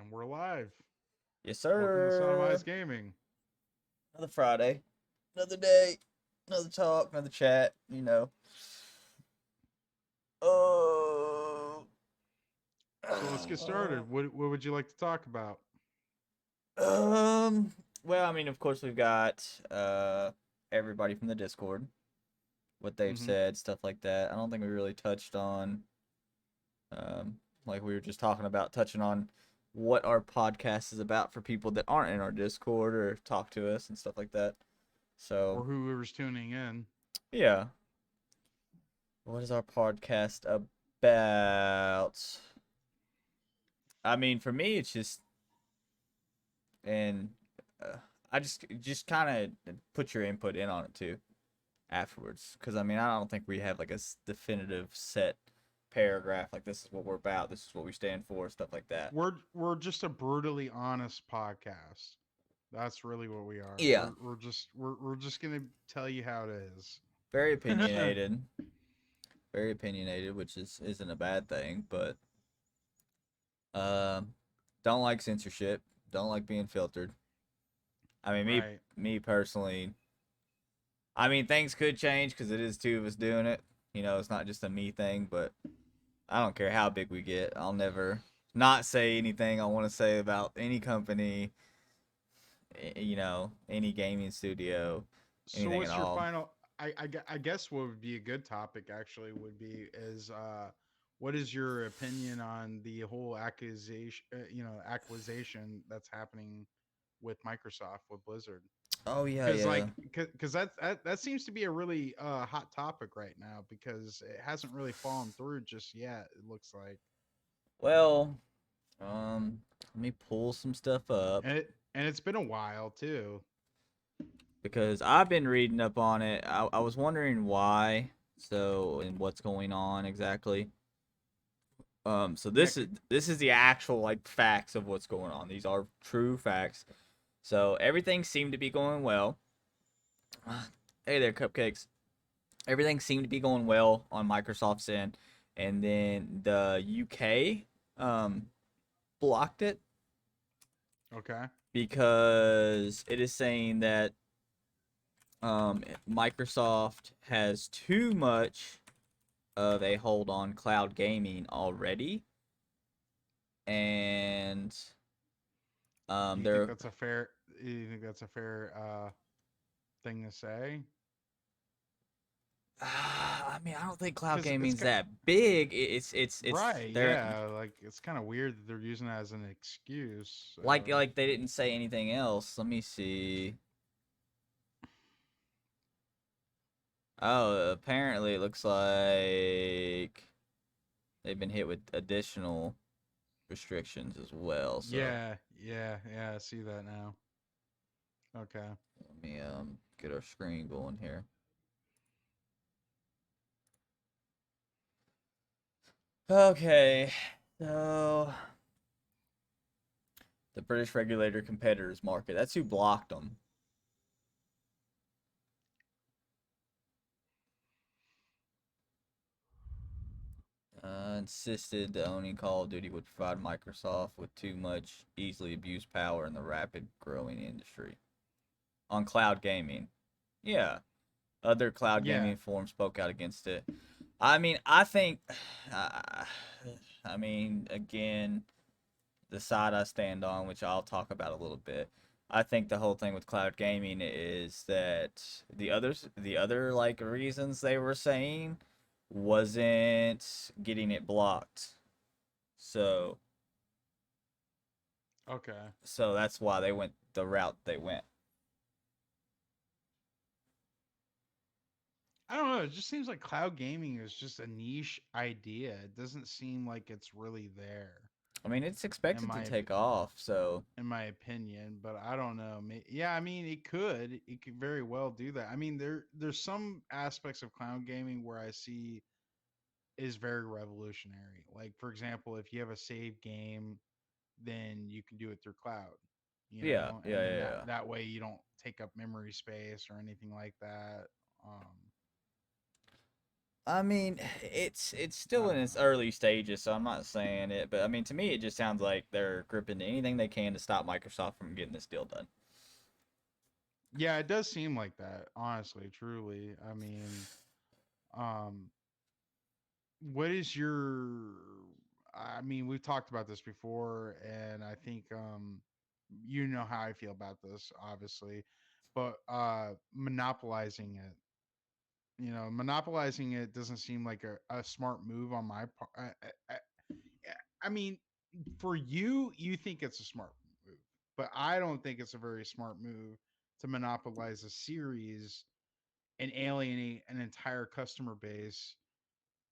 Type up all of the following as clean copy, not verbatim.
And we're live. Yes, Welcome to sir. Sodomize Gaming. Another Friday, another day, another talk, another chat. Oh, So let's get started. What would you like to talk about? um. Well, I mean, of course, we've got everybody from the Discord, what they've Mm-hmm. said, stuff like that. I don't think we really touched on, like we were just talking about, touching on what our podcast is about for people that aren't in our Discord or talk to us and stuff like that. So, Or whoever's tuning in. yeah. What is our podcast about? I mean, for me, it's just and uh, I just kind of put your input in on it too afterwards, because I mean, I don't think we have like a definitive set paragraph like this is what we're about, this is what we stand for, stuff like that. We're just a brutally honest podcast. That's really what we are. Yeah, We're just gonna tell you how it is. very opinionated, very opinionated, which isn't a bad thing, but um, don't like censorship, don't like being filtered. I mean, me Right. me personally, I mean, things could change because it is two of us doing it. It's not just a me thing, but I don't care how big we get. I'll never not say anything I want to say about any company, any gaming studio, So anything at what's your all. final? I guess what would be a good topic actually would be is what is your opinion on the whole acquisition that's happening with Microsoft with Blizzard? Oh, yeah, Because yeah. that seems to be a really hot topic right now because it hasn't really fallen through just yet. It looks like, Well, let me pull some stuff up and it's been a while too. because I've been reading up on it. I was wondering why, so, and what's going on exactly. So Yeah, this is the actual like facts of what's going on. These are true facts. So everything seemed to be going well. Hey there, cupcakes. Everything seemed to be going well on Microsoft's end, and then the UK blocked it okay. because it is saying that Microsoft has too much of a hold on cloud gaming already, and Do you think they're that's a fair? You think that's a fair thing to say? I mean, I don't think cloud Because it's gaming's got that big. It's right, they're yeah. Like it's kind of weird that they're using that as an excuse. like they didn't say anything else. Let me see. Oh, apparently it looks like they've been hit with additional restrictions as well. So yeah. I see that now. Okay. let me get our screen going here. Okay, so the British regulator competitors market. That's who blocked them. Insisted the owning Call of Duty would provide Microsoft with too much easily abused power in the rapid growing industry. On cloud gaming. Yeah. Other cloud Yeah. gaming forums spoke out against it. I mean, I think, uh, I mean, again, the side I stand on, which I'll talk about a little bit. I think the whole thing with cloud gaming is that the other like reasons they were saying wasn't getting it blocked. So, Okay. so that's why they went the route they went. I don't know. It just seems like cloud gaming is just a niche idea. It doesn't seem like it's really there, I mean, it's in expected to my take off, so in my opinion. But I don't know. Yeah, I mean, it could. It could very well do that. I mean, there's some aspects of cloud gaming where I see is very revolutionary. Like for example, if you have a save game, then you can do it through cloud. yeah, And yeah, then yeah, that way you don't take up memory space or anything like that. Um, I mean, it's I still in don't its know. early stages, so I'm not saying it, but I mean, to me, it just sounds like they're gripping anything they can to stop Microsoft from getting this deal done. Yeah, it does seem like that, honestly, truly. I mean, um, what is your I mean, we've talked about this before, and I think you know how I feel about this, obviously. But monopolizing it, monopolizing it doesn't seem like a smart move on my part. I mean, for you, you think it's a smart move, but I don't think it's a very smart move to monopolize a series and alienate an entire customer base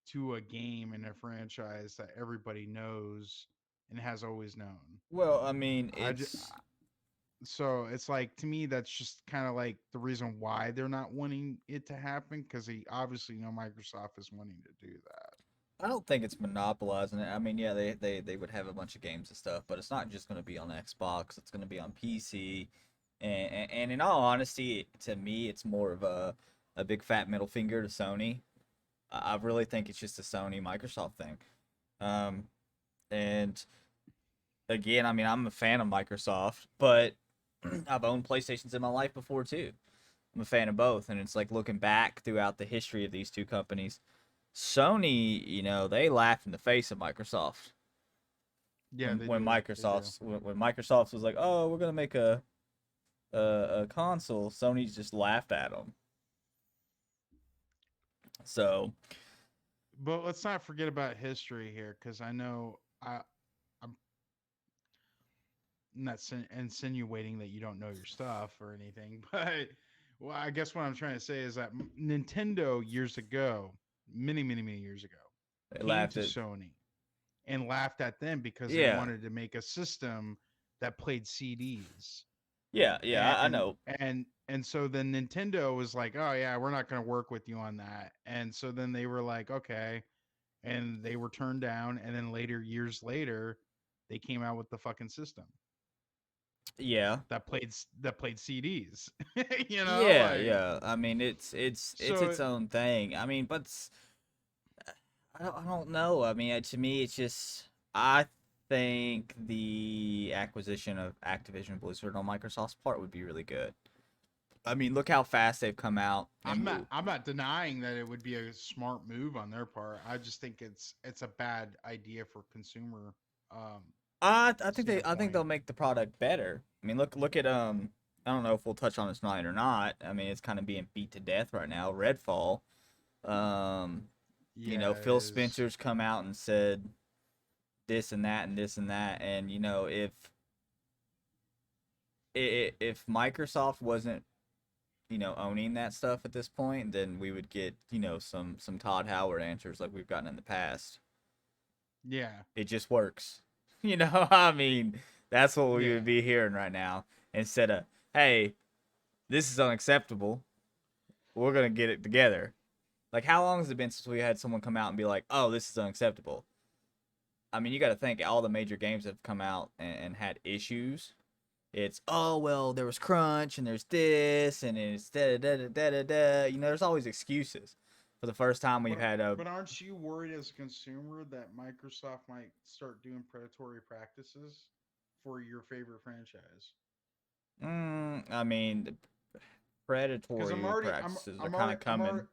to a game and a franchise that everybody knows and has always known. Well, I mean, I just, so it's like to me that's just kind of like the reason why they're not wanting it to happen because they obviously know Microsoft is wanting to do that. I don't think it's monopolizing it. I mean, yeah, they would have a bunch of games and stuff, but it's not just going to be on Xbox. It's going to be on PC. And in all honesty, to me, it's more of a big fat middle finger to Sony. I really think it's just a Sony Microsoft thing. Um, and again, I mean, I'm a fan of Microsoft, but I've owned PlayStations in my life before too. I'm a fan of both, and it's like looking back throughout the history of these two companies. Sony, they laughed in the face of Microsoft Yeah, when they when do. They do. Microsoft was like, "Oh, we're gonna make a console." Sony just laughed at them. So But let's not forget about history here because I know I'm not insinuating that you don't know your stuff or anything, but well, I guess what I'm trying to say is that Nintendo years ago, many years ago, they came laughed to at, Sony and laughed at them because they yeah, wanted to make a system that played CDs. yeah, I And know. and so then Nintendo was like, "Oh yeah, we're not going to work with you on that." And so then they were like, "Okay." And they were turned down and then later years later, they came out with the fucking system Yeah, that played CDs. yeah, Like yeah. I mean, it's so its own thing. I mean, but I don't know. I mean, to me, it's just I think the acquisition of Activision Blizzard on Microsoft's part would be really good. I mean, look how fast they've come out and I'm not moved. I'm not denying that it would be a smart move on their part. I just think it's a bad idea for consumer um I think standpoint. they'll make the product better. I mean, look at I don't know if we'll touch on it tonight or not. I mean, it's kind of being beat to death right now. Redfall. Um, Yeah, it Phil is. Spencer's come out and said this and that and this and that, and if Microsoft wasn't owning that stuff at this point, then we would get some Todd Howard answers like we've gotten in the past. Yeah. It just works. I mean, that's what we would Yeah. be hearing right now instead of, hey, this is unacceptable. We're going to get it together. Like, how long has it been since we had someone come out and be like, oh, this is unacceptable? I mean, you got to think all the major games that have come out and had issues. It's, oh, well, there was crunch and there's this and it's da da da da da da. There's always excuses. For the first time, we've But had a. but aren't you worried as a consumer that Microsoft might start doing predatory practices for your favorite franchise? I mean, Because I'm predatory already I'm practices are I'm kind already of I'm already coming.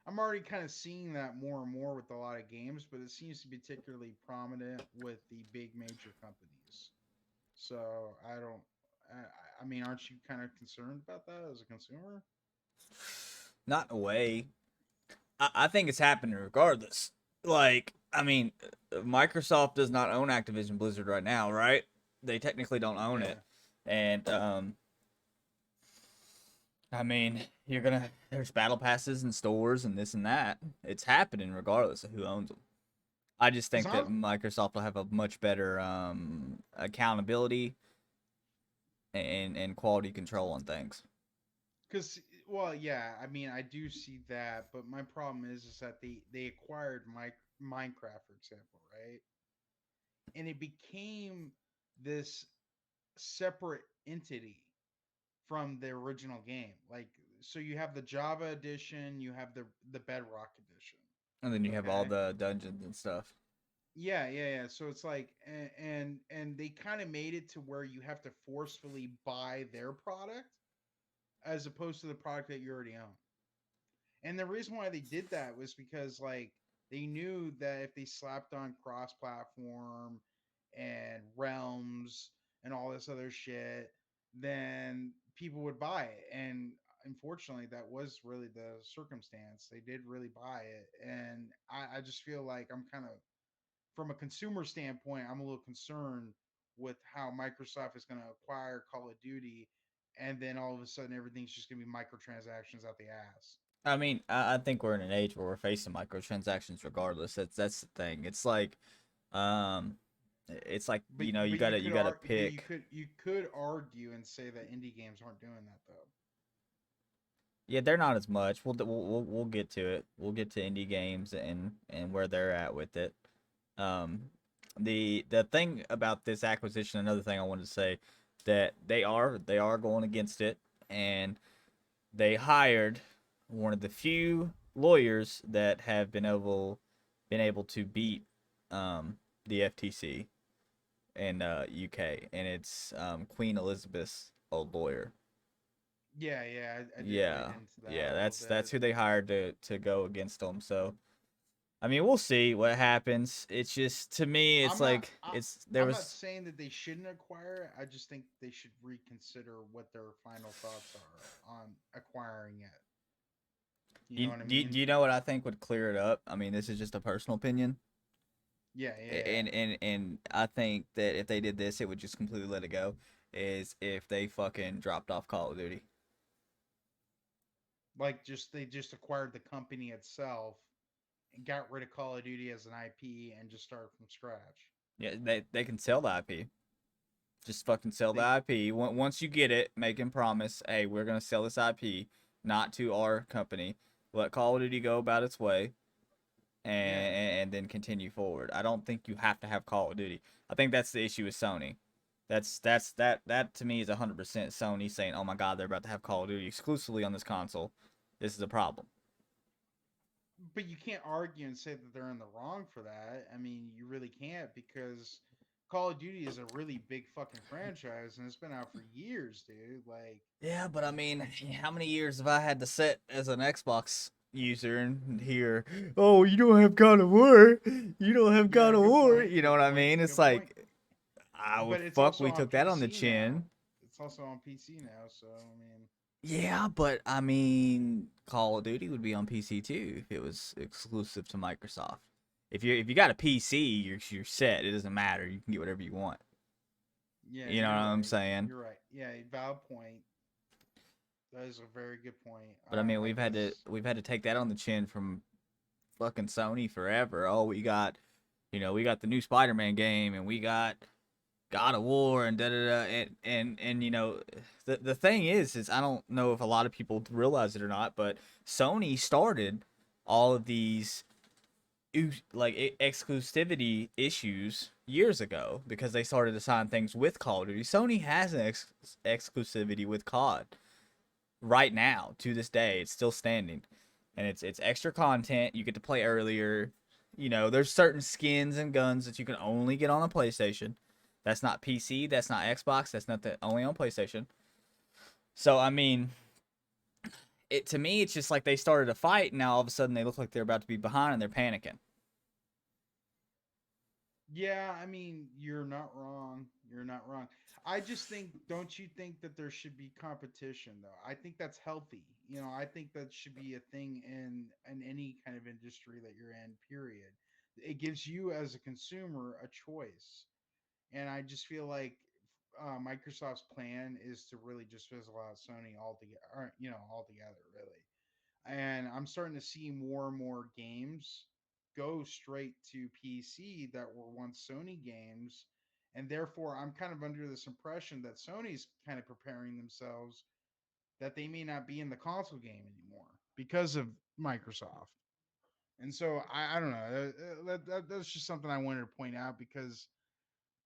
I'm already kind of seeing that more and more with a lot of games, but it seems to be particularly prominent with the big major companies. So I don't. I mean, aren't you kind of concerned about that as a consumer? Not in a way. I think it's happening regardless. Like, I mean, Microsoft does not own Activision Blizzard right now, right? They technically don't own it. Yeah. And, I mean, there's battle passes and stores and this and that. It's happening regardless of who owns them. I just Because think that Microsoft will have a much better accountability and quality control on things. because well, yeah. I mean, I do see that, but my problem is that they acquired Minecraft, for example, right? And it became this separate entity from the original game. Like so you have the Java edition, you have the Bedrock edition. And then you have all Okay. the dungeons and stuff. Yeah. So it's like, and they kind of made it to where you have to forcefully buy their product as opposed to the product that you already own. And the reason why they did that was because like they knew that if they slapped on cross-platform and realms and all this other shit, then people would buy it. And unfortunately, that was really the circumstance. They did really buy it, and I just feel like I'm kind of, from a consumer standpoint, I'm a little concerned with how Microsoft is going to acquire Call of Duty, and then all of a sudden everything's just going to be microtransactions out the ass. I mean, I think we're in an age where we're facing microtransactions regardless. That's the thing. Um, it's like But you but gotta you gotta pick. you could argue and say that indie games aren't doing that though. Yeah, they're not as much. We'll get to it. We'll get to indie games and where they're at with it. Um, the thing about this acquisition, another thing I wanted to say, that they are going against it, and they hired one of the few lawyers that have been able to beat the FTC in UK, and it's Queen Elizabeth's old lawyer. Yeah, I did read Yeah, into that yeah, a little that's bit. who they hired to go against them. So I mean, we'll see what happens. It's just to me, it's I'm not like I, it's there I'm not was saying that they shouldn't acquire it. I just think they should reconsider what their final thoughts are on acquiring it. You know you what I do, you- mean? do you know what I think would clear it up? I mean, this is just a personal opinion, Yeah. and I think that if they did this, it would just completely let it go. Is if they fucking dropped off Call of Duty. Like just they just acquired the company itself and got rid of Call of Duty as an IP and just started from scratch. Yeah, they can sell the IP. Just fucking sell the They IP. Once you get it, make him promise, hey, we're gonna sell this IP, not to our company. Let Call of Duty go about its way, Yeah. and then continue forward. I don't think you have to have Call of Duty. I think that's the issue with Sony. That to me is 100% Sony saying, "Oh my God, they're about to have Call of Duty exclusively on this console. This is a problem." But you can't argue and say that they're in the wrong for that. I mean, you really can't because Call of Duty is a really big fucking franchise and it's been out for years, dude. Like, Yeah, but I mean, how many years have I had to sit as an Xbox user and hear, "Oh, you don't have God of War. You don't have God yeah, of good War." point. You know Good what I point. mean? It's Good point. like, ah, well, But it's fuck, also we on took that on the PC now. chin. It's also on PC now, so I mean, Yeah, but I mean, Call of Duty would be on PC too if it was exclusive to Microsoft. If you got a PC, you're set. It doesn't matter. You can get whatever you want. yeah, You know what you're I'm right. saying? You're right. Yeah, valid point. That is a very good point. But I mean, Like, cause we've had to take that on the chin from fucking Sony forever. Oh, we got the new Spider-Man game, and we got God of War, and da da da, and the thing is I don't know if a lot of people realize it or not, but Sony started all of these like exclusivity issues years ago because they started to sign things with Call of Duty. Sony has an exclusivity with COD right now to this day. It's still standing, and it's extra content. You get to play earlier. There's certain skins and guns that you can only get on a PlayStation. That's not PC. That's not Xbox. That's not the only on PlayStation. So I mean, it to me, it's just like they started a fight, and now all of a sudden they look like they're about to be behind, and they're panicking. yeah, I mean, you're not wrong. You're not wrong. I just think, don't you think that there should be competition though? I think that's healthy. I think that should be a thing in any kind of industry that you're in, period. It gives you as a consumer a choice. And I just feel like Microsoft's plan is to really just fizzle out Sony altogether, or, altogether, really. And I'm starting to see more and more games go straight to PC that were once Sony games, and therefore I'm kind of under this impression that Sony's kind of preparing themselves that they may not be in the console game anymore because of Microsoft. And so I don't know. That's just something I wanted to point out because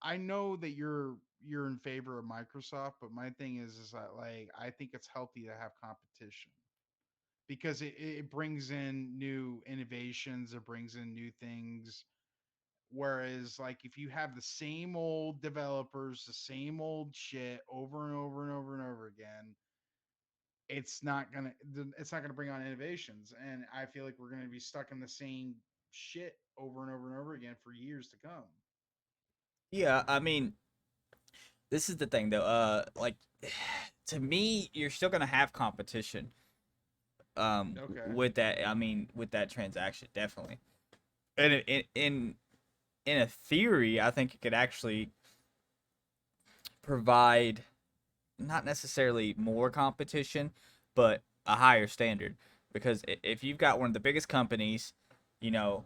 I know that you're in favor of Microsoft, but my thing is that like I think it's healthy to have competition. because it brings in new innovations, it brings in new things. Whereas, like, if you have the same old developers, the same old shit over and over and over and over again, it's not gonna bring on innovations. And I feel like we're gonna be stuck in the same shit over and over and over again for years to come. Yeah, I mean, this is the thing though. Like to me, you're still gonna have competition. Okay. With that, I mean, with that transaction, definitely. And in a theory, I think it could actually provide not necessarily more competition, but a higher standard. Because if you've got one of the biggest companies, you know,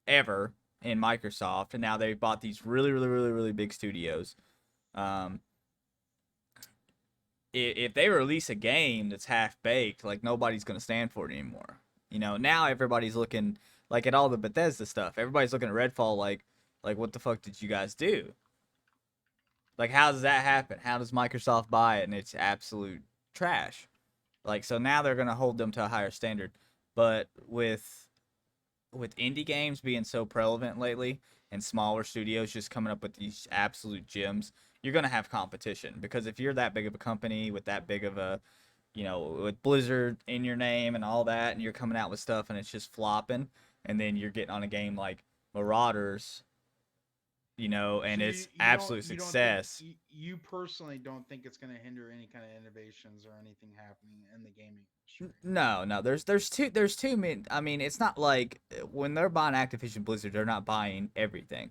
ever in Microsoft, and now they've bought these really, really, really, really big studios. Um, if they release a game that's half baked, like nobody's gonna stand for it anymore. Now everybody's looking like at all the Bethesda stuff. Everybody's looking at Redfall like what the fuck did you guys do? Like how does that happen? How does Microsoft buy it and it's absolute trash? Like so now they're gonna hold them to a higher standard. But with indie games being so prevalent lately and smaller studios just coming up with these absolute gems, you're gonna have competition because if you're that big of a company with that big of a with Blizzard in your name and all that, and you're coming out with stuff and it's just flopping, and then you're getting on a game like Marauders, So and it's absolute you don't think success. you personally don't think it's going to hinder any kind of innovations or anything happening in the gaming industry? No, no, there's too many. I mean, it's not like when they're buying Activision Blizzard, they're not buying everything.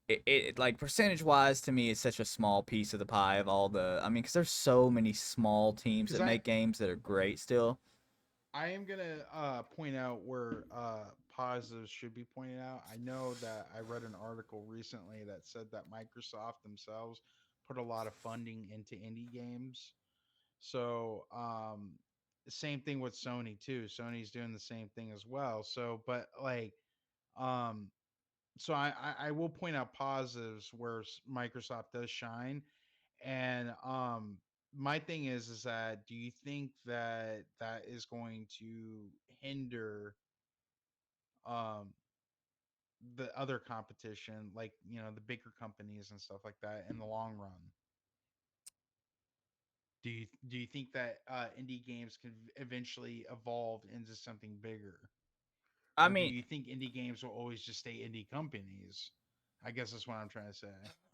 It like percentage wise to me, it's such a small piece of the pie of all the. I mean, because there's so many small teams Because that make games that are great still. I am gonna point out where positives should be pointed out. I know that I read an article recently that said that Microsoft themselves put a lot of funding into indie games. So same thing with Sony too. Sony's doing the same thing as well. So, but like, um, so I will point out positives where Microsoft does shine. And my thing is that do you think that that is going to hinder um the other competition, like, the bigger companies and stuff like that in the long run? Do you think that indie games can eventually evolve into something bigger, I or do mean, you think indie games will always just stay indie companies? I guess that's what I'm trying to say.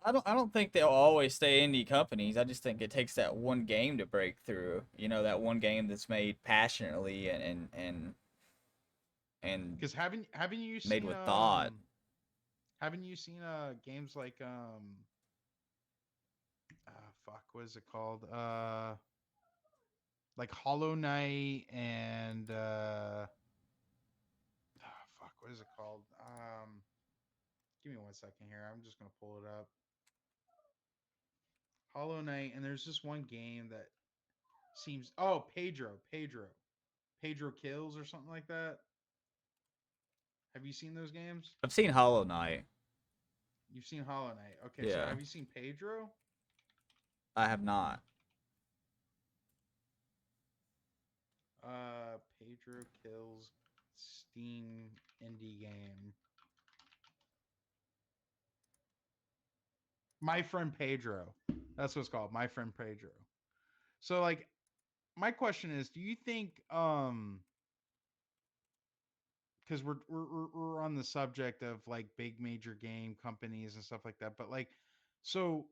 I don't think they'll always stay indie companies. I just think it takes that one game to break through. That one game that's made passionately and Because haven't you made seen with thought. games fuck, what is it called? Like Hollow Knight and fuck, what is it called? Give me 1 second here. I'm just gonna pull it up. Hollow Knight, and there's this one game that seems. Oh, Pedro Kills or something like that. Have you seen those games? I've seen Hollow Knight. You've seen Hollow Knight. Okay, so Yeah, have you seen Pedro? I have not. Pedro Kills, Steam indie game. My Friend Pedro. That's what it's called. My Friend Pedro. So, like, my question is, do you think because we're on the subject of like big major game companies and stuff like that, but like, so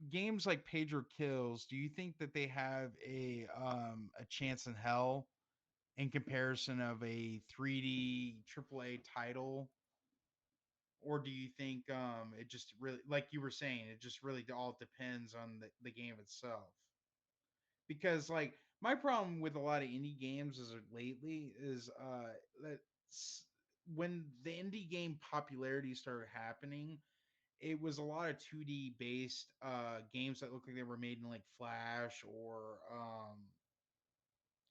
games like Pedro Kills, do you think that they have a chance in hell in comparison of a 3D AAA title? Or do you think it just really, like you were saying, it just really all depends on the game itself? Because like my problem with a lot of indie games is lately is that when the indie game popularity started happening, it was a lot of 2D based games that looked like they were made in like Flash or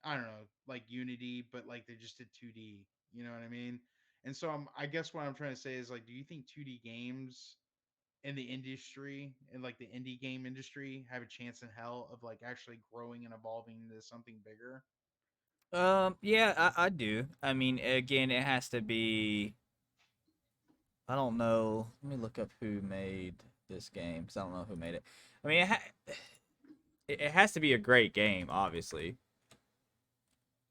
I don't know, like Unity, but like they just did 2D. You know what I mean? And so I guess what I'm trying to say is like, do you think 2D games in the industry and like the indie game industry have a chance in hell of like actually growing and evolving into something bigger? Yeah, I do. I mean, again, it has to be. I don't know. Let me look up who made this game because I don't know who made it. I mean, it has to be a great game, obviously.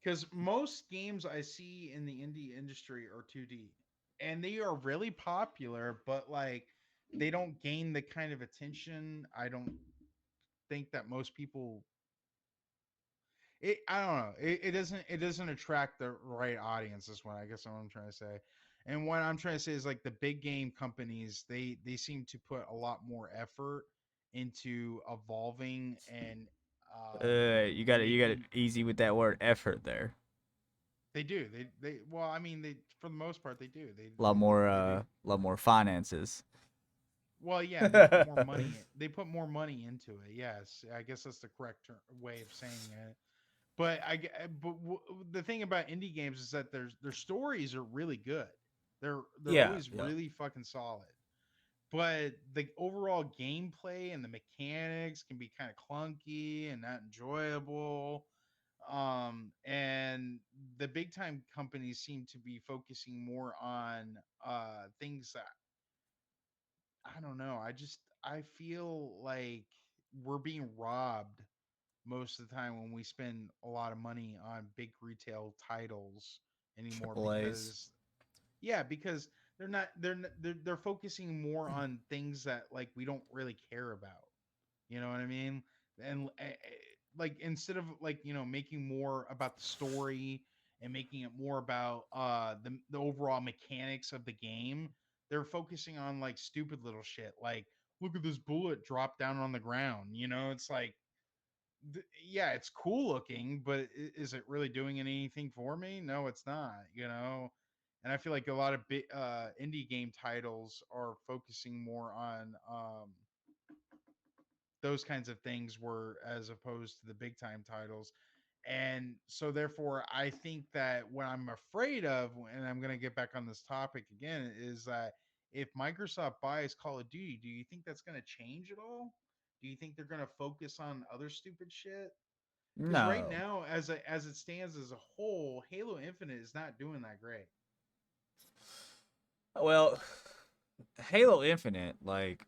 Because most games I see in the indie industry are 2D, and they are really popular, but like they don't gain the kind of attention. I don't think that most people. I don't know. It doesn't attract the right audience. Is what I guess what I'm trying to say. And what I'm trying to say is like the big game companies, they seem to put a lot more effort into evolving and You got it making. easy with that word effort there. They do. They well, I mean, they for the most part they do. They make. A lot more finances. Well, yeah, they put more money. They put more money into it. Yes, I guess that's the correct way of saying it. But the thing about indie games is that their stories are really good. They're Yeah, always yeah. really fucking solid. But the overall gameplay and the mechanics can be kind of clunky and not enjoyable. And the big time companies seem to be focusing more on things that I don't know. I feel like we're being robbed most of the time when we spend a lot of money on big retail titles anymore Triple A's. because yeah, because they're focusing more on things that like we don't really care about. You know what I mean? And like instead of like making more about the story and making it more about the overall mechanics of the game, they're focusing on like stupid little shit like look at this bullet drop down on the ground. It's like yeah, it's cool looking, but is it really doing anything for me? No, it's not. And I feel like a lot of big indie game titles are focusing more on those kinds of things were as opposed to the big time titles. And so therefore I think that what I'm afraid of, and I'm going to get back on this topic again, is that if Microsoft buys Call of Duty, do you think that's going to change at all? Do you think they're going to focus on other stupid shit? Because right No. now, as it stands as a whole, Halo Infinite is not doing that great, Well, Halo Infinite, like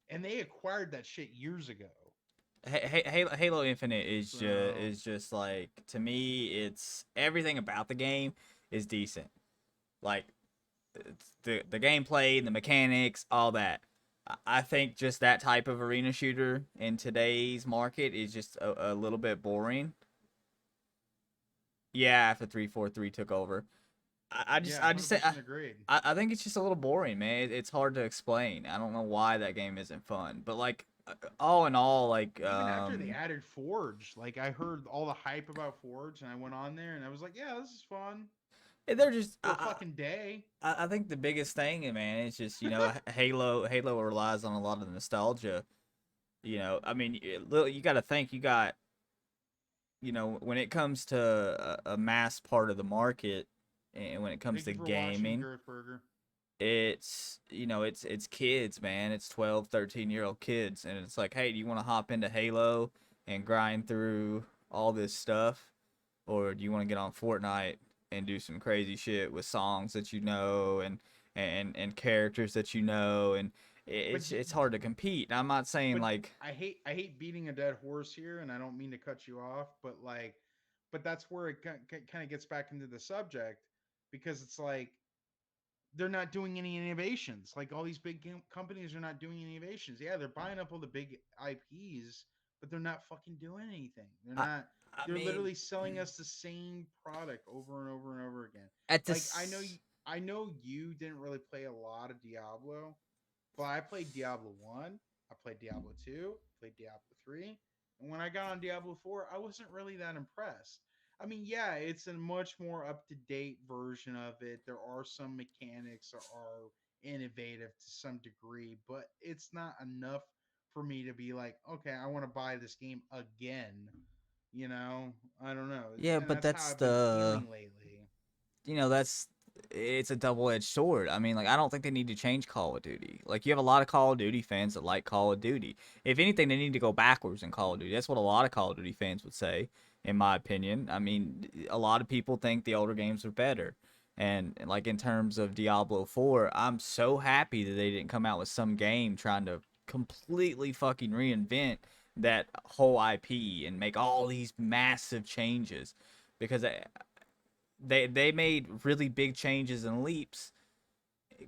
and they acquired that shit years ago. Halo Infinite So is just like, to me, it's everything about the game is decent. Like the gameplay, the mechanics, all that. I think just that type of arena shooter in today's market is just a little bit boring. Yeah, after 343 took over, yeah, I hundred just say percent agreed. I think it's just a little boring, man. It's hard to explain. I don't know why that game isn't fun, but like all in all, like Even after they added Forge, like I heard all the hype about Forge, and I went on there and I was like, yeah, this is fun they're just for a fucking day. I think the biggest thing, man, is just Halo relies on a lot of nostalgia. I mean, you got to think, you got, when it comes to a mass part of the market, and when it comes Thank to you for watching, gaming, Girth Burger. it's kids, man. It's 12, 13-year-old kids, and it's like, hey, do you want to hop into Halo and grind through all this stuff, or do you want to get on Fortnite and do some crazy shit with songs that and characters that and But it's hard to compete. I'm not saying but like, I hate beating a dead horse here, and I don't mean to cut you off, but that's where it kind of gets back into the subject because it's like they're not doing any innovations. Like all these big companies are not doing any innovations. Yeah, they're buying up all the big IPs, but they're not fucking doing anything. They're I not. I They're mean, literally selling us the same product over and over and over again. at Like I know this I know you didn't really play a lot of Diablo, but I played Diablo 1, I played Diablo 2, played Diablo 3, and when I got on Diablo 4, I wasn't really that impressed. I mean, yeah, it's a much more up to date version of it. There are some mechanics that are innovative to some degree, but it's not enough for me to be like, okay, I want to buy this game again. I don't know. Yeah, And but that's how that's I've been the feeling lately. that's it's a double-edged sword. I mean, like, I don't think they need to change Call of Duty. Like, you have a lot of Call of Duty fans that like Call of Duty. If anything, they need to go backwards in Call of Duty. That's what a lot of Call of Duty fans would say. in my opinion. I mean, a lot of people think the older games are better. And like in terms of Diablo 4, I'm so happy that they didn't come out with some game trying to completely fucking reinvent that whole IP and make all these massive changes because they made really big changes and leaps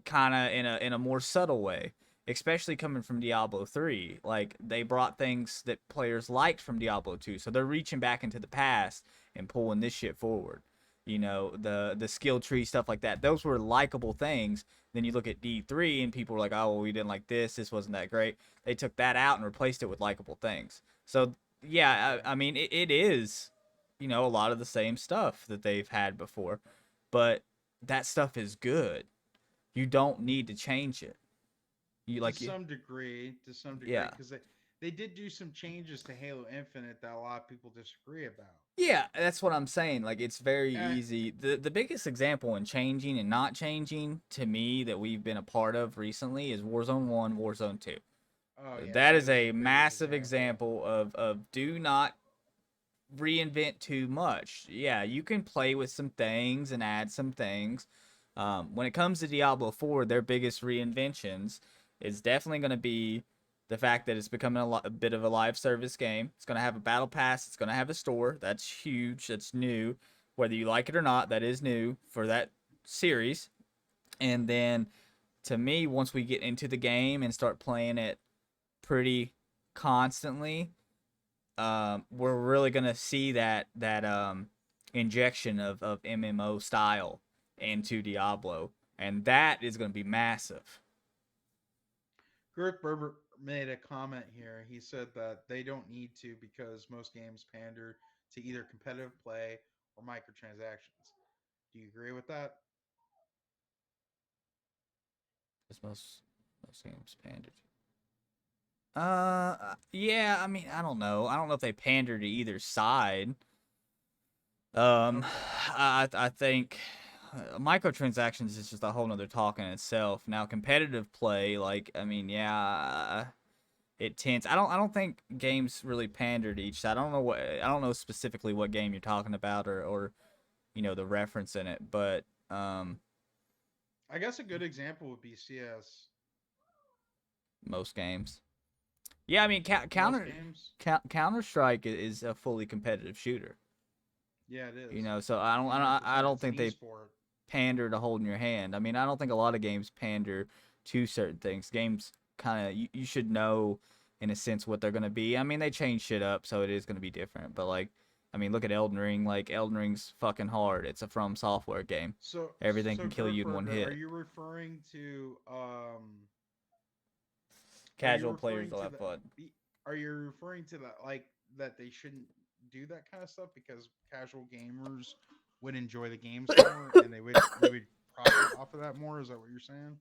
kind of in a more subtle way, especially coming from Diablo 3. Like they brought things that players liked from Diablo 2, so they're reaching back into the past and pulling this shit forward. You know, the skill tree stuff like that. Those were likable things. Then you look at D3 and people were like, "Oh, well, we didn't like this. This wasn't that great." They took that out and replaced it with likable things. So, yeah, I mean it is, you know, a lot of the same stuff that they've had before. But that stuff is good. You don't need to change it. You like you To some degree, Yeah. because they did do some changes to Halo Infinite that a lot of people disagree about. Yeah, that's what I'm saying. Like it's very And, easy. The biggest example in changing and not changing to me that we've been a part of recently is Warzone 1, Warzone 2. oh yeah, That that is is a the biggest massive example. example of do not reinvent too much. Yeah, you can play with some things and add some things. When it comes to Diablo 4, their biggest reinventions is definitely going to be the fact that it's becoming a bit of a live service game. It's going to have a battle pass. It's going to have a store. That's huge. That's new. Whether you like it or not, that is new for that series. And then to me, once we get into the game and start playing it pretty constantly, we're really gonna see that injection of MMO style into Diablo, and that is gonna be massive. Girth Berber made a comment here. He said that they don't need to because most games pander to either competitive play or microtransactions. Do you agree with that? As most games pandered. Yeah. I mean, I don't know. I don't know if they pander to either side. Um, Okay. I think microtransactions is just a whole nother talk in itself. Now, competitive play, like, I mean, yeah, it tends. I don't think games really pander to each side. I don't know specifically what game you're talking about or you know the reference in it, but I guess a good example would be CS. most games. Yeah, I mean Most games. Counter Strike is a fully competitive shooter. Yeah, it You is. know, so 100%. I don't It's an think they esport. pander to holding your hand. I mean, I don't think a lot of games pander to certain things. Games kind of you should know in a sense what they're gonna be. I mean, they change shit up, so it is gonna be different. But like, I mean, look at Elden Ring. Like Elden Ring's fucking hard. It's a From Software game. Everything So can kill Kurt you in one Berger, hit. are you Casual players referring will to have fun. are you referring to that like that they shouldn't do that kind of stuff because casual gamers would enjoy the games more and they would profit off of that more? Is that what you're saying?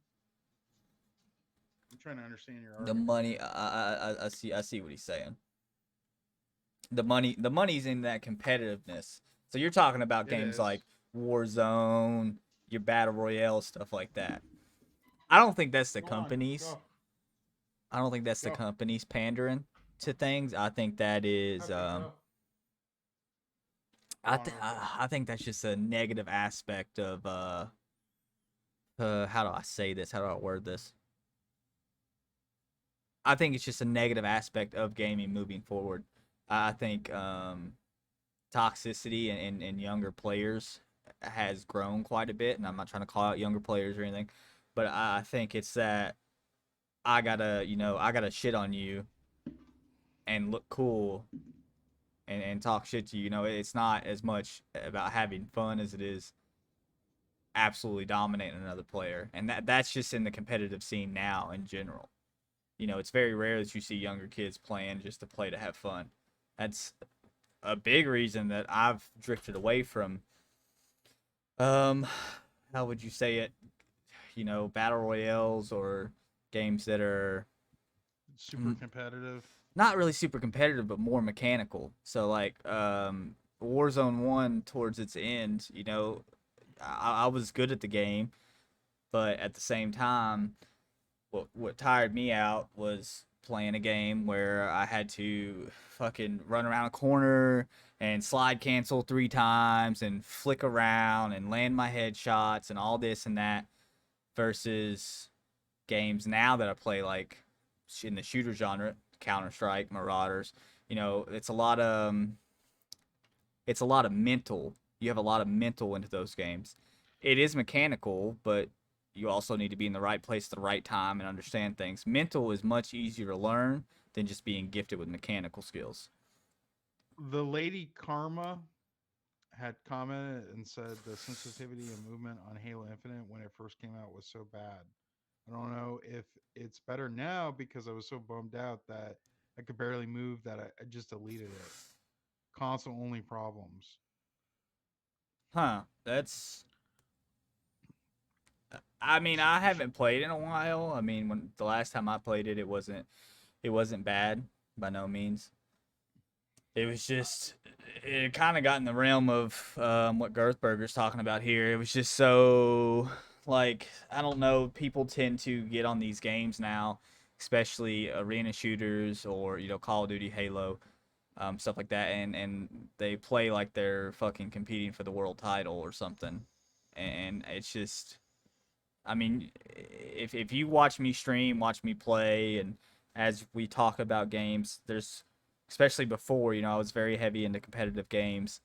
I'm trying to understand your The argument money, here. I see what he's saying. The money's in that competitiveness. So you're talking about It games like is. Warzone, your battle royale stuff like that. I don't think that's the Go on. companies. Go. I don't think that's the Go. companies pandering to things. I think that is Happy, go. Go on, Arthur. I think that's just a negative aspect of how do I say this? How do I word this? I think it's just a negative aspect of gaming moving forward. I think toxicity in younger players has grown quite a bit, and I'm not trying to call out younger players or anything, but I think it's that I gotta shit on you and look cool and talk shit to you. You know, it's not as much about having fun as it is absolutely dominating another player, and that's just in the competitive scene now in general. You know, it's very rare that you see younger kids playing just to play to have fun. That's a big reason that I've drifted away from um how would you say it? You know, battle royales or games that are Super competitive. not really super competitive but more mechanical. So like Warzone 1 towards its end, you know, I was good at the game, but at the same time what tired me out was playing a game where I had to fucking run around a corner and slide cancel 3 times and flick around and land my headshots and all this and that versus games now that I play like in the shooter genre, Counter Strike, Marauders. You know, it's a lot of mental. You have a lot of mental into those games. It is mechanical, but you also need to be in the right place at the right time and understand things. Mental is much easier to learn than just being gifted with mechanical skills. The lady Karma had commented and said the sensitivity and movement on Halo Infinite when it first came out was so bad. I don't know if it's better now because I was so bummed out that I could barely move that I just deleted it. Console only problems. Huh. That's I mean, I haven't played in a while. I mean, when the last time I played it, it wasn't bad by no means. It was just it kind of got in the realm of what Girthburger's talking about here. It was just so like I don't know. People tend to get on these games now, especially arena shooters or Call of Duty, Halo, stuff like that, and they play like they're fucking competing for the world title or something, and it's just I mean, if you watch me stream, watch me play, and as we talk about games, there's especially before, I was very heavy into competitive games.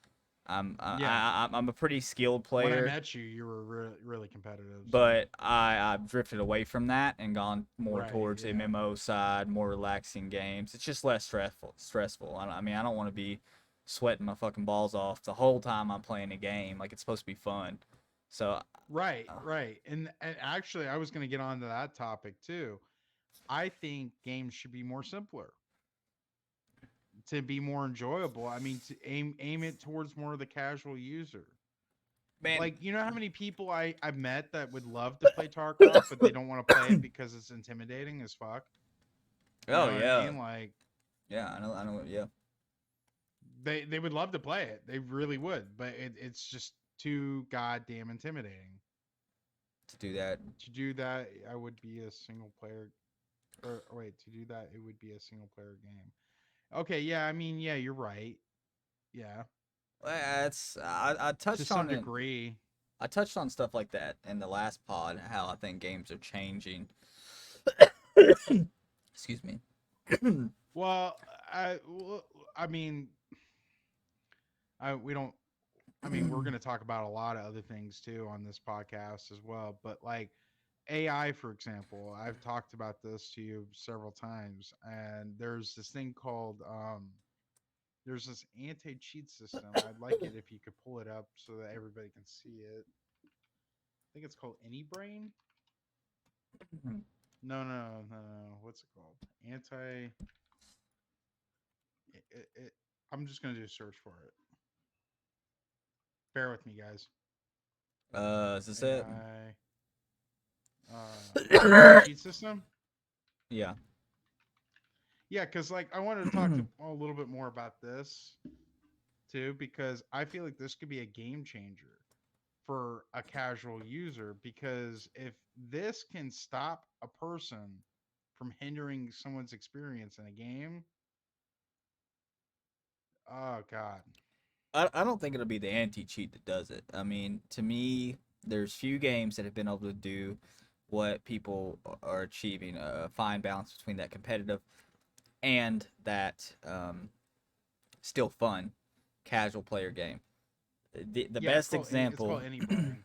Yeah. I'm a pretty skilled When I player, met you, you were really competitive. So but I've drifted away from that and gone more right, towards yeah, MMO side, more relaxing games. It's just less stressful. Stressful. I mean, I don't want to be sweating my fucking balls off the whole time I'm playing a game. Like it's supposed to be fun. So, right, uh, right. And actually, I was going to get onto that topic too. I think games should be more simpler to be more enjoyable. I mean, to aim it towards more of the casual user. man. Like, you know how many people I've met that would love to play Tarkov, but they don't want to play it because it's intimidating as fuck. You Oh know what I yeah, mean? Like yeah. I know. Yeah. they would love to play it. They really would, but it's just too goddamn intimidating. To do that. To do that, I would be a single player. Or wait, to do that, it would be a single player game. Okay, yeah, I mean, yeah, you're right. Yeah, That's I to touched some on it. degree. I touched on stuff like that in the last pod. How I think games are changing. Excuse me. Well, I mean, we don't. I mean, we're going to talk about a lot of other things too on this podcast as well. But like AI, for example, I've talked about this to you several times, and there's this thing called there's this anti-cheat system. I'd like it if you could pull it up so that everybody can see it. I think it's called AnyBrain. No. What's it called? Anti. It, I'm just gonna do a search for it. Bear with me, guys. Is this it? AI anti-cheat system. Yeah. Yeah, because like I wanted to talk to a little bit more about this too, because I feel like this could be a game changer for a casual user. Because if this can stop a person from hindering someone's experience in a game, oh god, I don't think it'll be the anti cheat that does it. I mean, to me, there's few games that have been able to do what people are achieving a fine balance between that competitive and that still fun casual player game. The yeah, best it's called example, AnyBrain.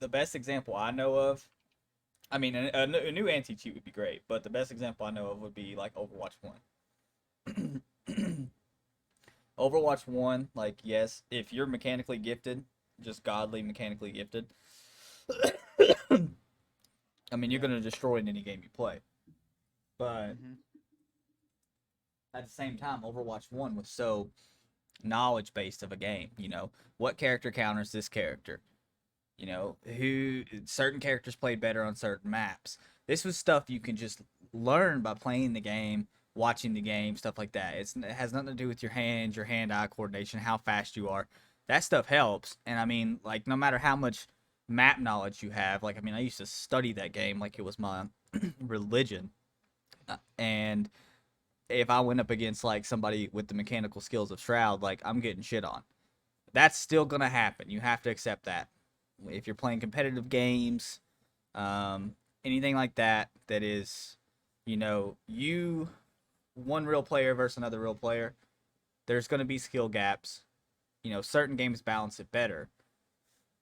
the best example I know of. I mean, a new anti cheat would be great, but the best example I know of would be like Overwatch 1. Overwatch 1, like, yes, if you're mechanically gifted, just godly mechanically gifted, I mean, you're Yeah. going to destroy in any game you play. But Mm-hmm. at the same time, Overwatch 1 was so knowledge based of a game. What character counters this character? Who certain characters played better on certain maps. This was stuff you can just learn by playing the game, watching the game, stuff like that. It has nothing to do with your hands, your hand-eye coordination, how fast you are. That stuff helps. And I mean, like, no matter how much map knowledge you have, like, I mean, I used to study that game like it was my religion. And if I went up against like somebody with the mechanical skills of Shroud, like I'm getting shit on. That's still gonna happen. You have to accept that. If you're playing competitive games, anything like that, that is, you one real player versus another real player, there's gonna be skill gaps. Certain games balance it better,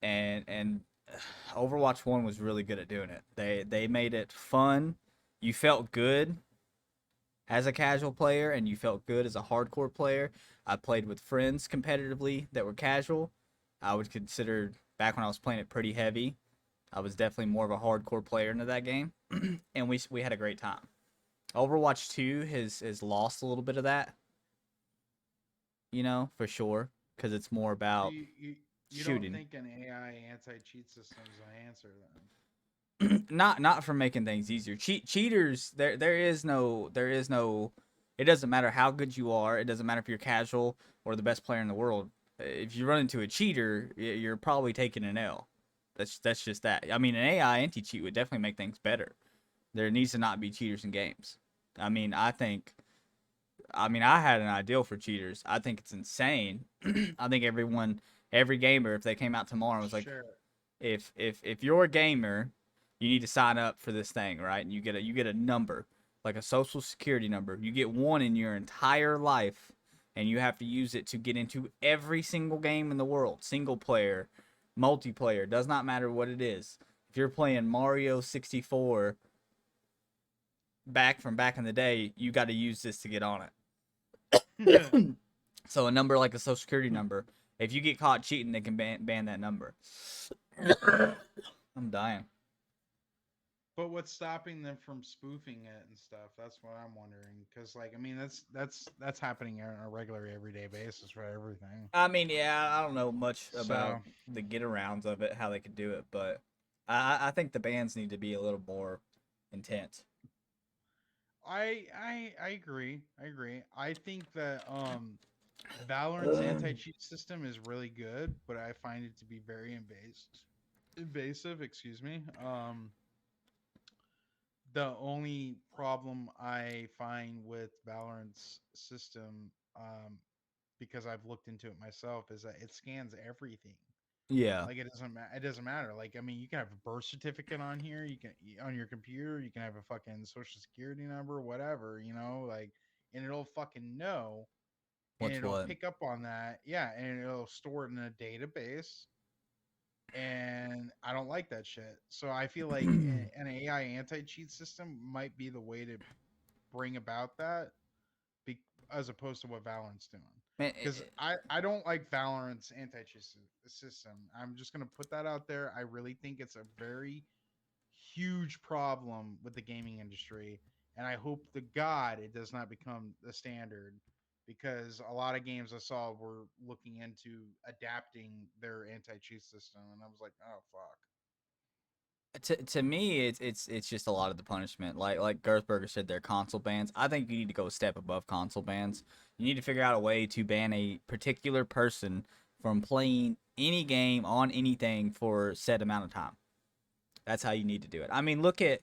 and Overwatch 1 was really good at doing it. They made it fun. You felt good as a casual player and you felt good as a hardcore player. I played with friends competitively that were casual. I would consider back when I was playing it pretty heavy. I was definitely more of a hardcore player into that game, and we had a great time. Overwatch 2 has lost a little bit of that, for sure, because it's more So about you don't shooting. think an AI anti cheat system is an answer then? Not for making things easier. Cheaters, there is no. It doesn't matter how good you are. It doesn't matter if you're casual or the best player in the world. If you run into a cheater, you're probably taking an L. That's just that. I mean, an AI anti cheat would definitely make things better. There needs to not be cheaters in games. I mean, I had an ideal for cheaters. I think it's insane. I think every gamer, if they came out tomorrow and was like, Sure. if you're a gamer, you need to sign up for this thing, right? And you get a number, like a social security number. You get one in your entire life, and you have to use it to get into every single game in the world, single player, multiplayer, does not matter what it is. If you're playing Mario 64 back in the day, you got to use this to get on it. So a number like a social security number, if you get caught cheating, they can ban that number. I'm dying. But what's stopping them from spoofing it and stuff? That's what I'm wondering. Because, like, I mean, that's happening on a regular, everyday basis for everything. I mean, yeah, I don't know much about So the get arounds of it, how they could do it, but I think the bans need to be a little more intense. I agree. I agree. I think that Valorant's anti cheat system is really good, but I find it to be very invasive. Excuse me. The only problem I find with Valorant's system, because I've looked into it myself, is that it scans everything. Yeah. Like it doesn't matter. Like I mean, you can have a birth certificate on here. You can on your computer. You can have a fucking social security number, whatever. Like, and it'll fucking know, and What's it'll what? pick up on that. Yeah, and it'll store it in a database. And I don't like that shit. So I feel like an AI anti cheat system might be the way to bring about that, be, as opposed to what Valorant's doing. Man, Because I don't like Valorant's anti cheat system. I'm just gonna put that out there. I really think it's a very huge problem with the gaming industry, and I hope to God it does not become the standard. Because a lot of games I saw were looking into adapting their anti cheat system, and I was like, oh fuck. to me, it's just a lot of the punishment. Like Gerthberger said, they're console bans. I think you need to go a step above console bans. You need to figure out a way to ban a particular person from playing any game on anything for a set amount of time. That's how you need to do it. I mean, look at,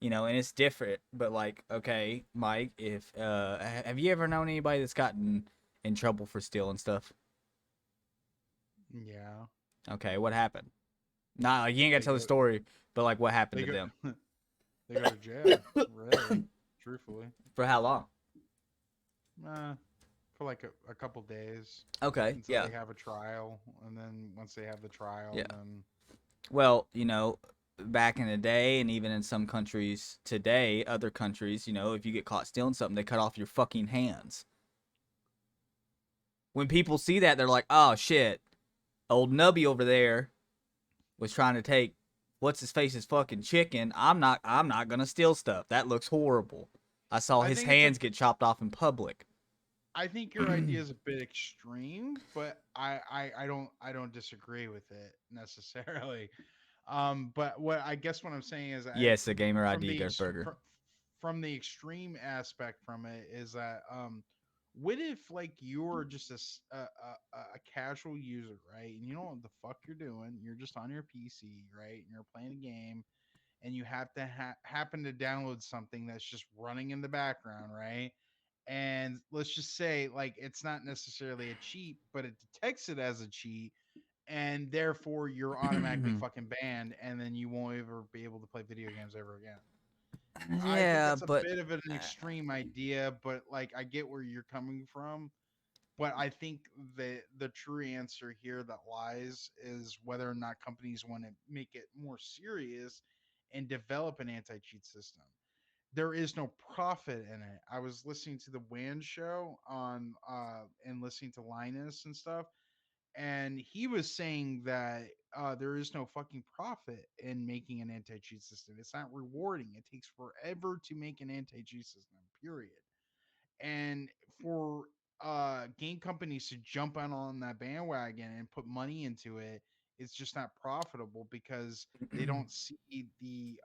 and it's different, but like, okay, Mike, if have you ever known anybody that's gotten in trouble for stealing stuff? Yeah, Okay, what happened? Nah, like, you ain't gotta they tell the go story, but like, what happened they to go them? they go to jail. Really, truthfully. For how long? Uh, for like a couple days Okay, until yeah, they have a trial, and then once they have the yeah. trial, then Well, back in the day, and even in some countries today, other countries, if you get caught stealing something, they cut off your fucking hands. When people see that, they're like, "Oh shit, old Nubby over there was trying to take what's his face's fucking chicken. I'm not gonna steal stuff. That looks horrible. I saw I his think it's a hands get chopped off in public." I think your idea is a bit extreme, but I don't disagree with it necessarily. But what I guess what I'm saying is Yes, a gamer from ID, Gert Burger. from the extreme aspect from it is that what if like you're just a casual user, right? And you don't know what the fuck you're doing. You're just on your PC, right? And you're playing a game, and you have to happen to download something that's just running in the background, right? And let's just say like it's not necessarily a cheat, but it detects it as a cheat, and therefore you're automatically fucking banned, and then you won't ever be able to play video games ever again. I think Yeah, that's a but bit of an extreme idea, but like I get where you're coming from. But I think the true answer here that lies is whether or not companies want to make it more serious and develop an anti-cheat system. There is no profit in it. I was listening to the WAN show on and listening to Linus and stuff, and he was saying that there is no fucking profit in making an anti-cheat system. It's not rewarding. It takes forever to make an anti-cheat system. Period. And for game companies to jump on that bandwagon and put money into it, it's just not profitable because they don't see the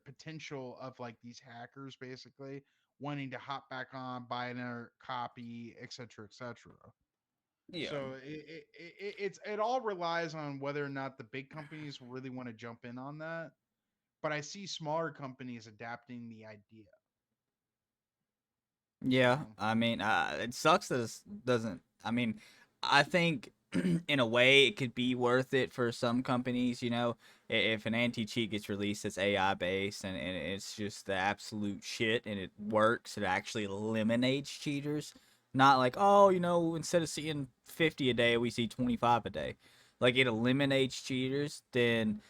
potential of like these hackers basically wanting to hop back on, buy another copy, etc., etc. yeah. So it all relies on whether or not the big companies really want to jump in on that. But I see smaller companies adapting the idea. Yeah, So I mean, it sucks that it doesn't. I mean, I think in a way it could be worth it for some companies. You know, if an anti cheat gets released that's AI based and it's just the absolute shit and it works, it actually eliminates cheaters. Not like, oh, instead of seeing 50 a day, we see 25 a day. Like it eliminates cheaters, then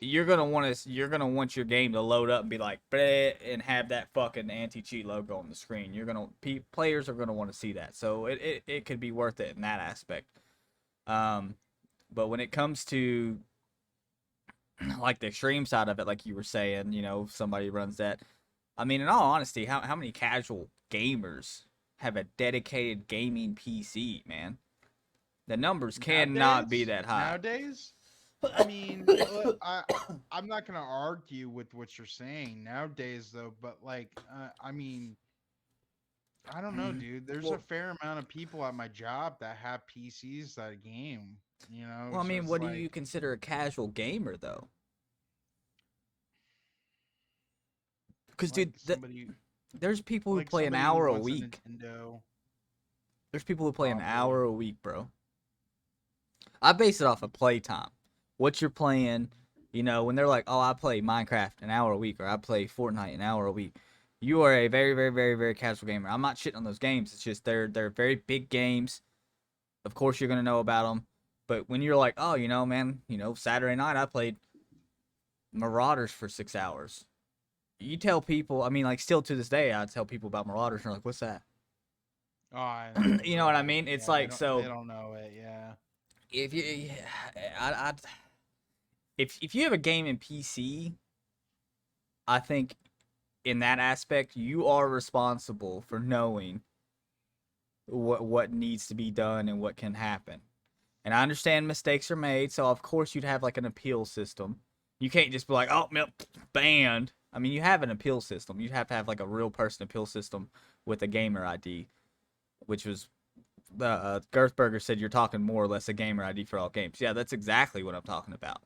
you're gonna want your game to load up and be like bleh, and have that fucking anti-cheat logo on the screen. Players are gonna want to see that, so it could be worth it in that aspect. um but when it comes to like the extreme side of it, like you were saying, if somebody runs that, I mean, in all honesty, how many casual gamers have a dedicated gaming PC, man? The numbers cannot be nowadays, that high. nowadays, I mean, I'm not gonna argue with what you're saying nowadays though, but like, I mean, I don't know, dude. There's a well, fair amount of people at my job that have PCs that game, well, I so mean, it's what do you like consider a casual gamer though? Because, dude, somebody there's people who like play an somebody who hour a wants a week. Nintendo, There's people who play an probably. hour a week, bro. I base it off of playtime. What you're playing, when they're like, oh, I play Minecraft an hour a week, or I play Fortnite an hour a week. You are a very, very, very, very casual gamer. I'm not shitting on those games. It's just they're very big games. Of course, you're gonna know about them. But when you're like, oh, man, Saturday night I played Marauders for 6 hours. You tell people, I mean, like, still to this day, I tell people about Marauders, and they're like, what's that? Oh, I know, You know what I right? mean? It's Yeah, like, they so don't know it. Yeah. if you, I, if you have a game in PC, I think in that aspect, you are responsible for knowing what needs to be done and what can happen. And I understand mistakes are made, so of course you'd have like an appeal system. You can't just be like, oh, no, banned. I mean, you have an appeal system. You'd have to have like a real person appeal system with a gamer ID, which was Girthberger said you're talking more or less a gamer ID for all games. Yeah, that's exactly what I'm talking about.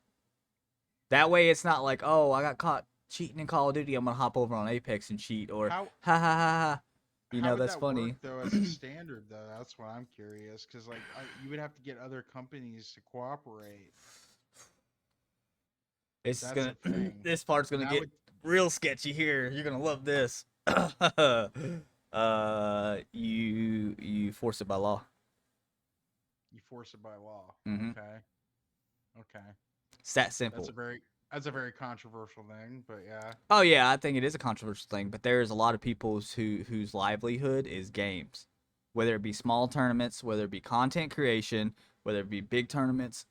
That way, it's not like, oh, I got caught cheating in Call of Duty. I'm gonna hop over on Apex and cheat, or How ha ha ha ha. how would That's that work funny. though as a standard though? That's what I'm curious because like you would have to get other companies to cooperate. This is That's gonna. the thing, This part's and gonna that get would real sketchy here. You're gonna love this. You force it by law. you force it by law. Mm-hmm. Okay, okay, It's that that's simple. a very controversial thing, but yeah. Oh yeah, I think it is a controversial thing, but there's a lot of people whose livelihood is games, whether it be small tournaments, whether it be content creation, whether it be big tournaments,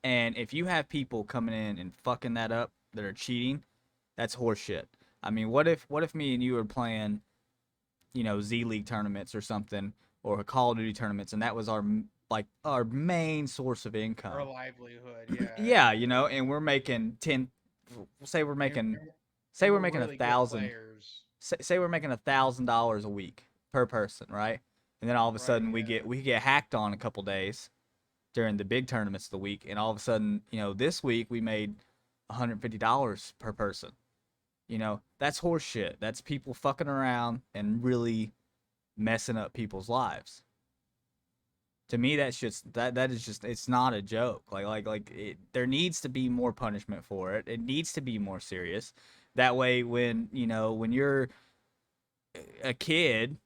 and if you have people coming in and fucking that up that are cheating, that's horseshit. I mean, what if me and you were playing, Z League tournaments or something, or Call of Duty tournaments, and that was our main source of Or income. livelihood, yeah, Yeah, yeah. and we're making 10. Say we're And, making and say and we're we're making a really good thousand players, say we're making $1,000 a week per person, right? And then all of a right? sudden Yeah. we get hacked on a couple days during the big tournaments of the week, and all of a sudden, this week we made $150 per person. That's horse shit. That's people fucking around and really messing up people's lives. To me, that's just that is just it's not a joke. There needs to be more punishment for it. It needs to be more serious. That way, when you're a kid,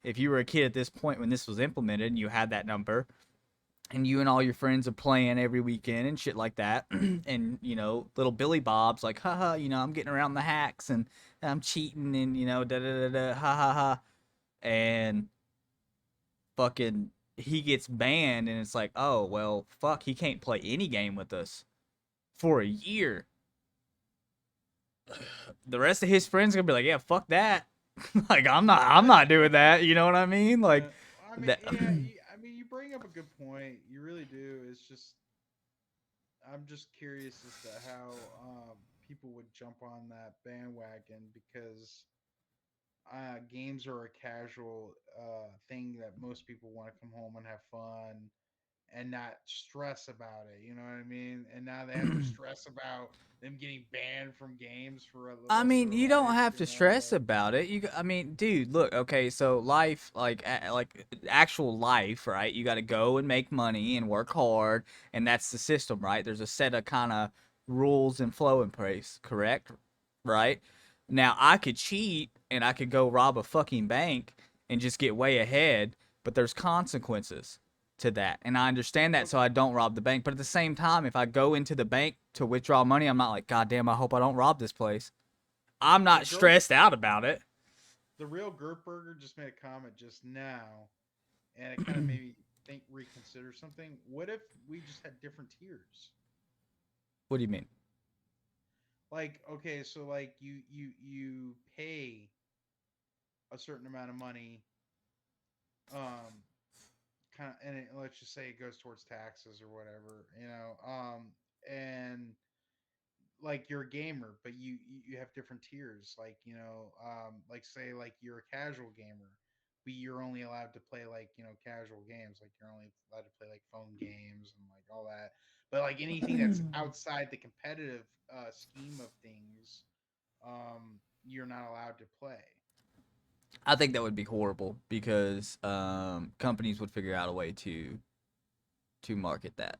if you were a kid at this point when this was implemented and you had that number, and you and all your friends are playing every weekend and shit like that, and little Billy Bob's like, haha, I'm getting around the hacks and I'm cheating and da da da da, ha ha ha, and fucking he gets banned, and it's like, oh well, fuck, he can't play any game with us for a year. The rest of his friends are gonna be like, yeah, fuck that. Like, I'm not doing that. You know what I mean? Like I mean, that. yeah. I mean, you bring up a good point. You really do. It's just I'm just curious as to how people would jump on that bandwagon because games are a casual thing that most people want to come home and have fun and not stress about it. You know what I mean? And now they have to stress about them getting banned from games for the I rest of mean, their you don't life. have You to know, stress about it. I mean, dude, look, okay, so life, like actual life, right? You got to go and make money and work hard, and that's the system, right? There's a set of kind of rules and flow in place, correct? Right? Now, I could cheat and I could go rob a fucking bank and just get way ahead, but there's consequences to that. And I understand that, well, so I don't rob the bank. But at the same time, if I go into the bank to withdraw money, I'm not like, God damn, I hope I don't rob this place. I'm the not Gert, stressed out about it. the real Gertberger just made a comment just now, and it kind of made me think reconsider something. What if we just had different tiers? What do you mean? Like, okay, so like you pay a certain amount of money, um, and let's just say it goes towards taxes or whatever, and like you're a gamer, but you have different tiers. Like like say like you're a casual gamer, but you're only allowed to play like casual games. Like you're only allowed to play like phone games and like all that. But like anything that's outside the competitive scheme of things, you're not allowed to play. I think that would be horrible because companies would figure out a way to market that.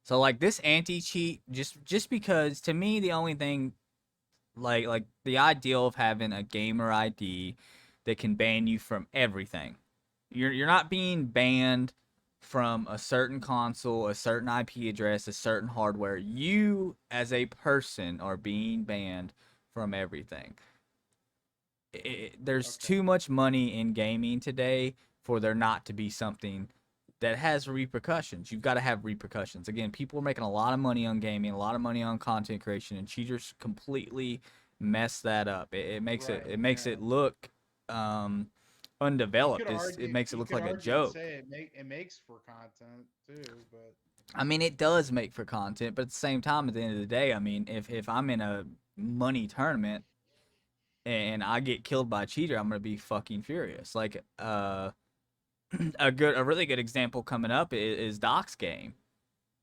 So like this anti-cheat, just because to me the only thing like the ideal of having a gamer ID that can ban you from everything. You're not being banned from a certain console, a certain IP address, a certain hardware. You as a person are being banned from everything. There's Okay. too much money in gaming today for there not to be something that has repercussions. You've got to have repercussions. Again, people are making a lot of money on gaming, a lot of money on content creation, and cheaters completely mess that up. It makes it Right. it makes Yeah. it look undeveloped. It makes it You look could like a argue and joke. say it makes for content too, but I mean, it does make for content, but at the same time, at the end of the day, I mean, if I'm in a money tournament and I get killed by a cheater, I'm gonna be fucking furious. Like, a really good example coming up is Doc's game.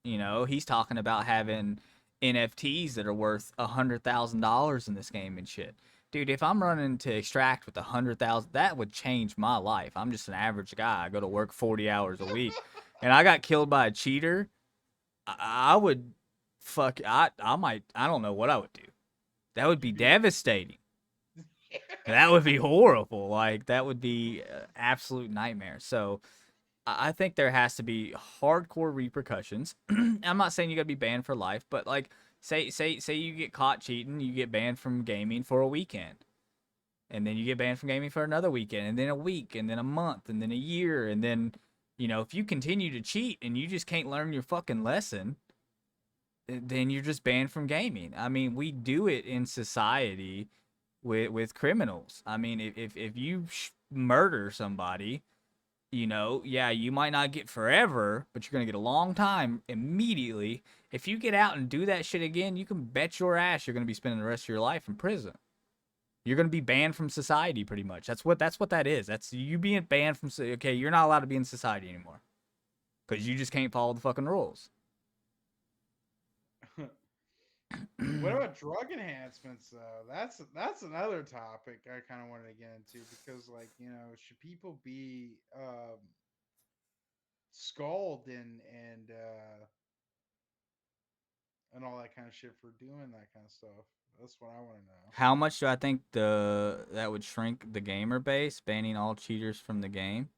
He's talking about having NFTs that are worth $100,000 in this game and shit. Dude, if I'm running to extract with 100,000, that would change my life. I'm just an average guy. I go to work 40 hours a week, and I got killed by a cheater. I would, I don't know what I would do. That would be you'd be like, devastating. That would be horrible. Like that would be absolute nightmare. So I think there has to be hardcore repercussions. I'm not saying you got to be banned for life, but like say you get caught cheating, you get banned from gaming for a weekend. And then you get banned from gaming for another weekend, and then a week, and then a month, and then a year, and then if you continue to cheat and you just can't learn your fucking lesson, then you're just banned from gaming. I mean, we do it in society with criminals. I mean, if you murder somebody, yeah, you might not get forever, but you're gonna get a long time immediately. If you get out and do that shit again, you can bet your ass you're gonna be spending the rest of your life in prison. You're gonna be banned from society, pretty much. That's what that is. That's you being banned from. Okay, you're not allowed to be in society anymore because you just can't follow the fucking rules. What about drug enhancements though? That's another topic I kind of wanted to get into because, like, should people be scolded and all that kind of shit for doing that kind of stuff? That's what I want to know. How much do I think that would shrink the gamer base, banning all cheaters from the game?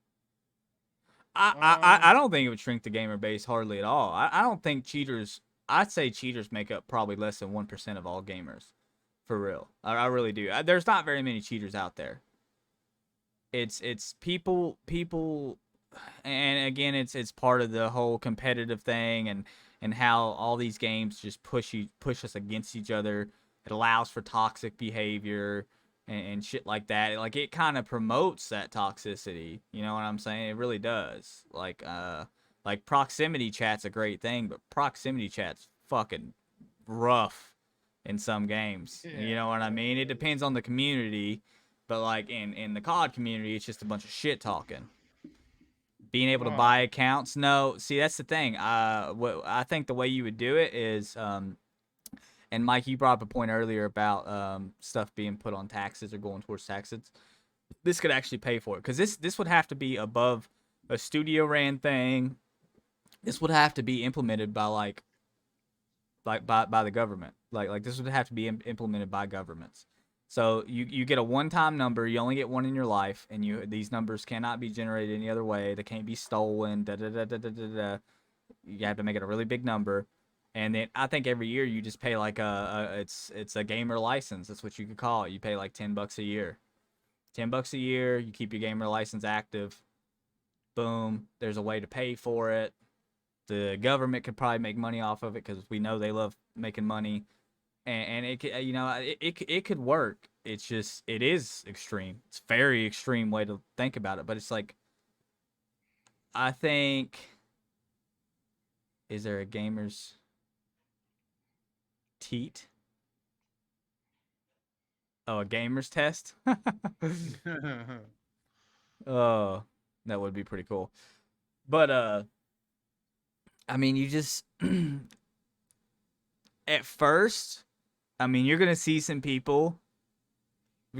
I Um, don't think it would shrink the gamer base hardly at all. I don't think cheaters. I'd say cheaters make up probably less than 1% of all gamers, for real. I really do. There's not very many cheaters out there. It's people, and again, it's part of the whole competitive thing, and how all these games just push us against each other. It allows for toxic behavior and shit like that. Like it kind of promotes that toxicity. You know what I'm saying? It really does. Like proximity chat's a great thing, but proximity chat's fucking rough in some games. You know yeah, what I yeah, mean? It it is. depends on the community, but like in the COD community, it's just a bunch of shit talking. Being able to buy Well, accounts, no. See, that's the thing. What I think the way you would do it is, and Mike, you brought up a point earlier about stuff being put on taxes or going towards taxes. This could actually pay for it because this would have to be above a studio ran thing. This would have to be implemented by by the government. Like this would have to be implemented by governments. So you get a one-time number. You only get one in your life, and these numbers cannot be generated any other way. They can't be stolen. Da da da da da da. Da. You have to make it a really big number, and then I think every year you just pay like it's a gamer license. That's what you could call it. You pay like $10 a year. $10 a year. You keep your gamer license active. Boom. There's a way to pay for it. The government could probably make money off of it because we know they love making money, and it could, it could work. It's just it is extreme. It's a very extreme way to think about it, but it's like I think is there a gamer's teat? Oh, a gamer's test? Oh, that would be pretty cool. But I mean, you just at first, I mean, you're gonna see some people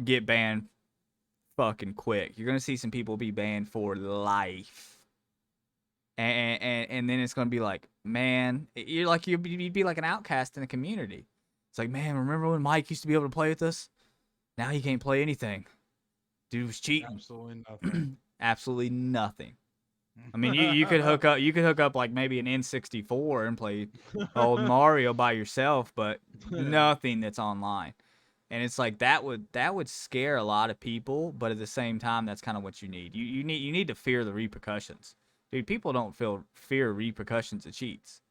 get banned fucking quick. You're gonna see some people be banned for life, and then it's gonna be like, man, you're like you'd be like an outcast in the community. It's like, man, remember when Mike used to be able to play with us? Now he can't play anything. Dude was cheating. absolutely nothing. Absolutely nothing. I mean, you could hook up like maybe an N64 and play old Mario by yourself, but nothing that's online. And it's like that would scare a lot of people, but at the same time, that's kind of what you need. You need to fear the repercussions, dude. People don't feel fear repercussions of cheats.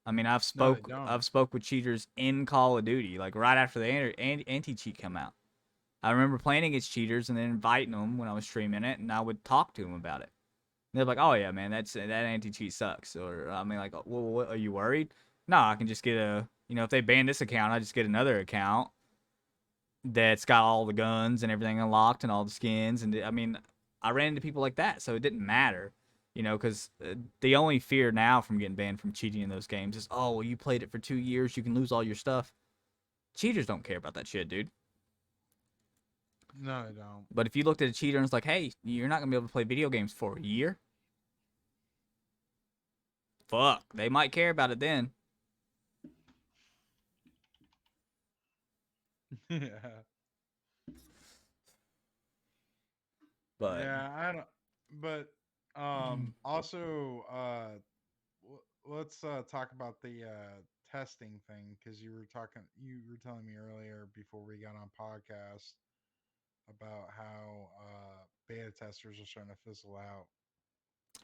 I mean, No, they don't. I've spoke with cheaters in Call of Duty, like right after the anti cheat come out. I remember playing against cheaters and then inviting them when I was streaming it, and I would talk to them about it. And they're like, "Oh yeah, man, that anti cheat sucks." Or I mean, like, well, what, are you worried? No, I can just get if they ban this account, I just get another account that's got all the guns and everything unlocked and all the skins. And I mean, I ran into people like that, so it didn't matter, because the only fear now from getting banned from cheating in those games is, oh, well, you played it for 2 years, you can lose all your stuff. Cheaters don't care about that shit, dude. No, they don't. But if you looked at a cheater and it's like, hey, you're not gonna be able to play video games for a year, fuck, they might care about it then. Yeah. But Yeah, I don't. But also, let's talk about the testing thing because you were telling me earlier before we got on podcast about how beta testers are starting to fizzle out.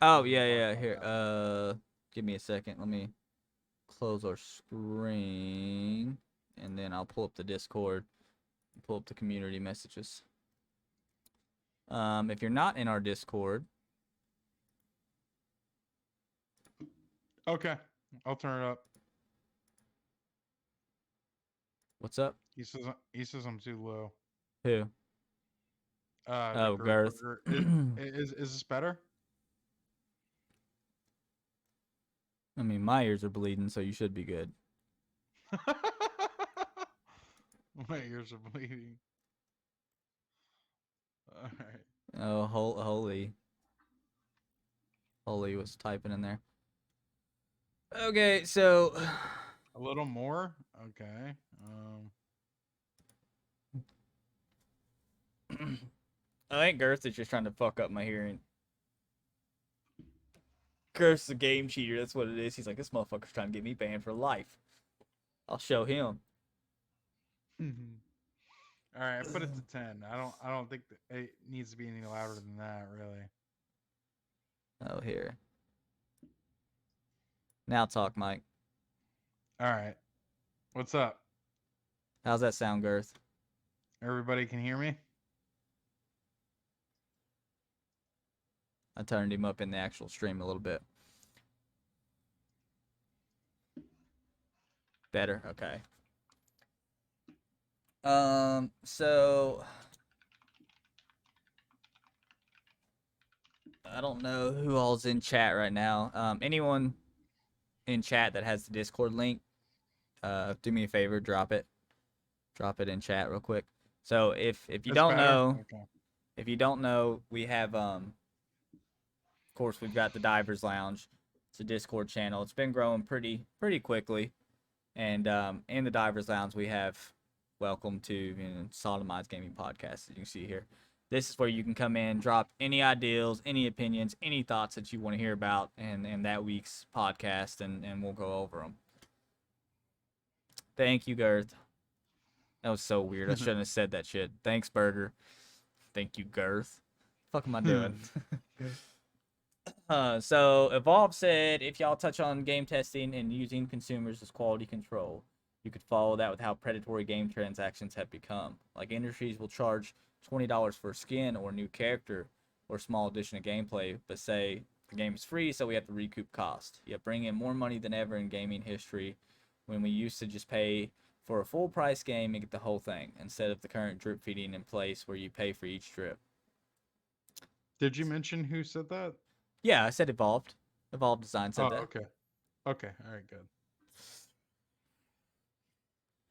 oh You want yeah, to talk yeah, about here. that? Give me a second. Let me close our screen, and then I'll pull up the Discord, pull up the community messages. If you're not in our Discord, Okay, I'll turn it up. what's up? He says I'm too low. Who? The Oh, group Garth. burger is this better? I mean, my ears are bleeding, so you should be good. My ears are bleeding. All right. Oh, holy was typing in there. Okay, so A little more. Okay. I think Girth is just trying to fuck up my hearing. Girth's a game cheater. That's what it is. He's like, this motherfucker's trying to get me banned for life. I'll show him. All right. I put it to 10. I don't think that it needs to be any louder than that, really. Oh, here. Now talk, Mike. All right. What's up? How's that sound, Girth? Everybody can hear me? I turned him up in the actual stream a little bit. Better? Okay. So I don't know who all's in chat right now. Anyone in chat that has the Discord link, do me a favor, drop it. Drop it in chat real quick. So if you It's don't better. know, Okay. we have of course we've got the Divers Lounge. It's a Discord channel. It's been growing pretty quickly. And in the Divers Lounge we have welcome to Sodomize Gaming Podcast, as you can see here. This is where you can come in, drop any ideas, any opinions, any thoughts that you want to hear about in that week's podcast, and we'll go over them. Thank you, Girth. That was so weird. I shouldn't have said that shit. Thanks, Burger. Thank you, Girth. What the fuck am I doing? So Evolve said, if y'all touch on game testing and using consumers as quality control, you could follow that with how predatory game transactions have become. Like industries will charge $20 for a skin or a new character or a small addition of gameplay, but say the game is free, so we have to recoup cost. Yet bring in more money than ever in gaming history when we used to just pay for a full price game and get the whole thing, instead of the current drip feeding in place where you pay for each drip. Did you mention who said that? Yeah, I said Evolved. Evolved Design said Oh, that. okay. Okay. All right. Good.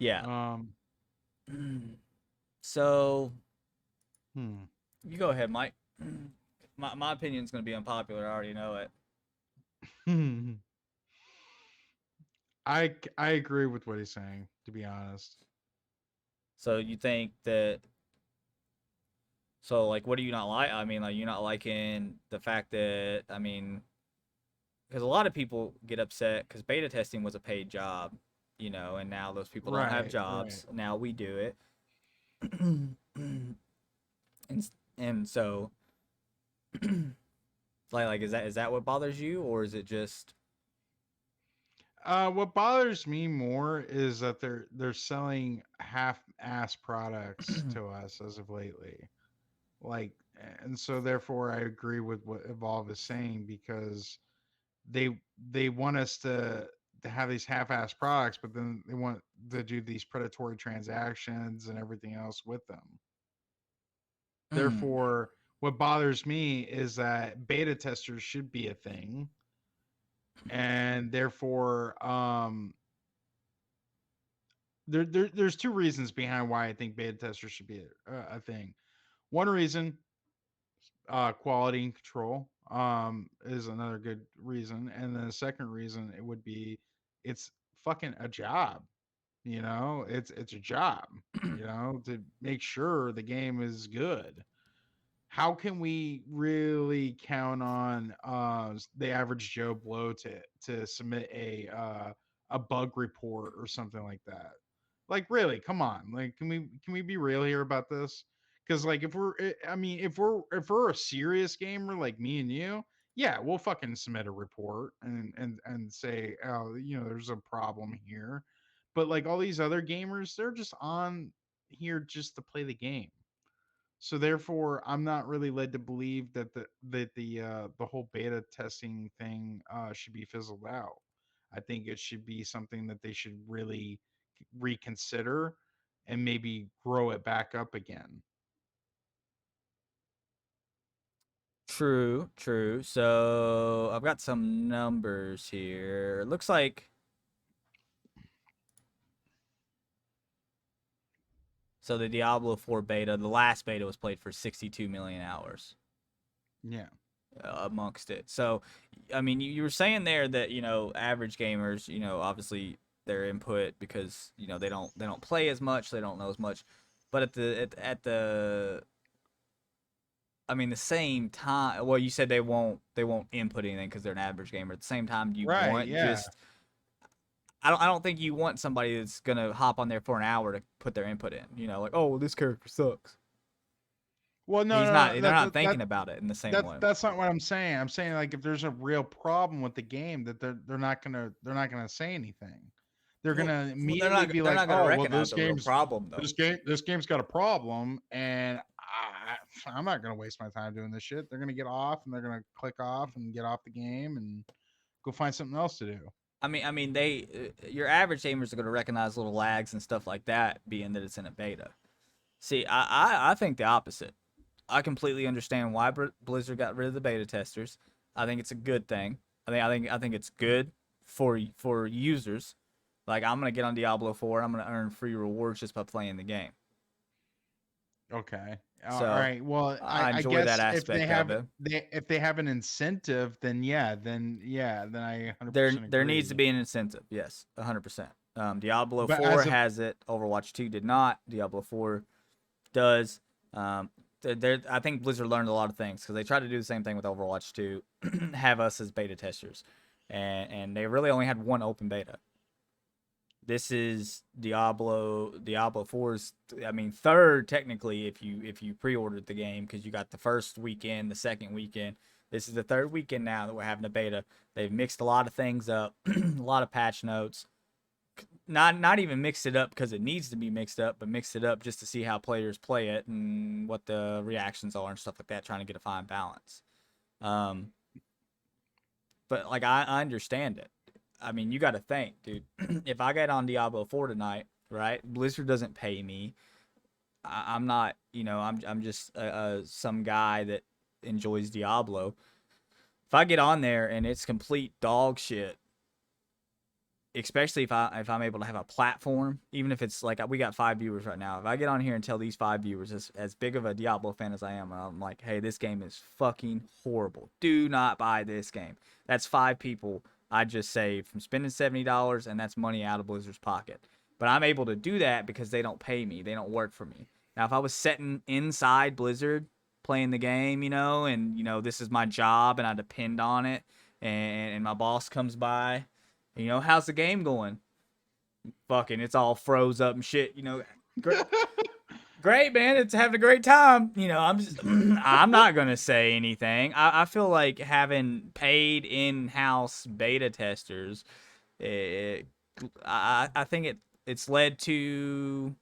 Yeah. Um. So Hmm. you go ahead, Mike. My opinion is going to be unpopular. I already know it. I agree with what he's saying. To be honest. So you think that? So like, what do you not like? I mean, like you're not liking the fact that because a lot of people get upset because beta testing was a paid job, and now those people don't have Right. Right. jobs. Now we do it, and and so like is that what bothers you, or is it just? What bothers me more is that they're selling half-ass products to us as of lately. Like, and so therefore, I agree with what Evolve is saying because they they want us to have these half-ass products, but then they want to do these predatory transactions and everything else with them. Therefore, what bothers me is that beta testers should be a thing, and therefore, there's two reasons behind why I think beta testers should be a thing. One reason, quality and control, is another good reason, and then the second reason it would be it's fucking a job. It's a job. To make sure the game is good. How can we really count on the average Joe Blow to submit a bug report or something like that? Like, really, come on. Like, can we be real here about this? Because like, if we're a serious gamer like me and you, yeah, we'll fucking submit a report and say, oh, there's a problem here. But like all these other gamers, they're just on here just to play the game. So therefore, I'm not really led to believe that the whole beta testing thing should be fizzled out. I think it should be something that they should really reconsider and maybe grow it back up again. True, true. So I've got some numbers here. It looks like So the Diablo 4 beta, the last beta was played for 62 million hours Yeah. amongst it. So, I mean, you were saying there that average gamers, obviously their input because they don't play as much, they don't know as much, but at the I mean the same time, well, you said they won't input anything because they're an average gamer. At the same time, do you Right. want Yeah. just I don't think you want somebody that's gonna hop on there for an hour to put their input in. Like, oh, well, this character sucks. Well, no, He's no, not. no. They're not thinking about it in the same way. That's not what I'm saying. I'm saying like if there's a real problem with the game, that they're not gonna say anything. They're Well, gonna well, they're immediately not. be They're like, not gonna "Oh, well, recognize the real problem though. this game's got a problem," and I'm not gonna waste my time doing this shit. They're gonna get off and they're gonna click off and get off the game and go find something else to do. I mean, your average gamers are gonna recognize little lags and stuff like that, being that it's in a beta. See, I think the opposite. I completely understand why Blizzard got rid of the beta testers. I think it's a good thing. I think it's good for users. Like, I'm gonna get on Diablo 4. I'm gonna earn free rewards just by playing the game. Okay. All So right. Well, I I enjoy that guess aspect of it. if they have an incentive, then I There 100% there needs to agree. be an incentive. Yes, 100%. Diablo But 4 as a has it. Overwatch 2 did not. Diablo 4 does. Um, I think Blizzard learned a lot of things because they tried to do the same thing with Overwatch 2, have us as beta testers, and they really only had one open beta. This is Diablo 4's, I mean, third technically if you pre-ordered the game because you got the first weekend, the second weekend. This is the third weekend now that we're having a beta. They've mixed a lot of things up, a lot of patch notes. Not even mixed it up because it needs to be mixed up, but mixed it up just to see how players play it and what the reactions are and stuff like that, trying to get a fine balance. Um, but like I understand it. I mean, you got to think, dude. If I get on Diablo 4 tonight, right? Blizzard doesn't pay me. I'm not, I'm just some guy that enjoys Diablo. If I get on there and it's complete dog shit, especially if I'm able to have a platform, even if it's like we got 5 viewers right now. If I get on here and tell these 5 viewers, as big of a Diablo fan as I am, I'm like, hey, this game is fucking horrible. Do not buy this game. That's 5 people I just saved from spending $70, and that's money out of Blizzard's pocket. But I'm able to do that because they don't pay me. They don't work for me. Now, if I was sitting inside Blizzard playing the game, and this is my job and I depend on it, and my boss comes by, how's the game going? Fucking, it's all froze up and shit. Great, great, man. It's having a great time. I'm just, I'm not gonna say anything. I feel like having paid in-house beta testers, it, I think it's led to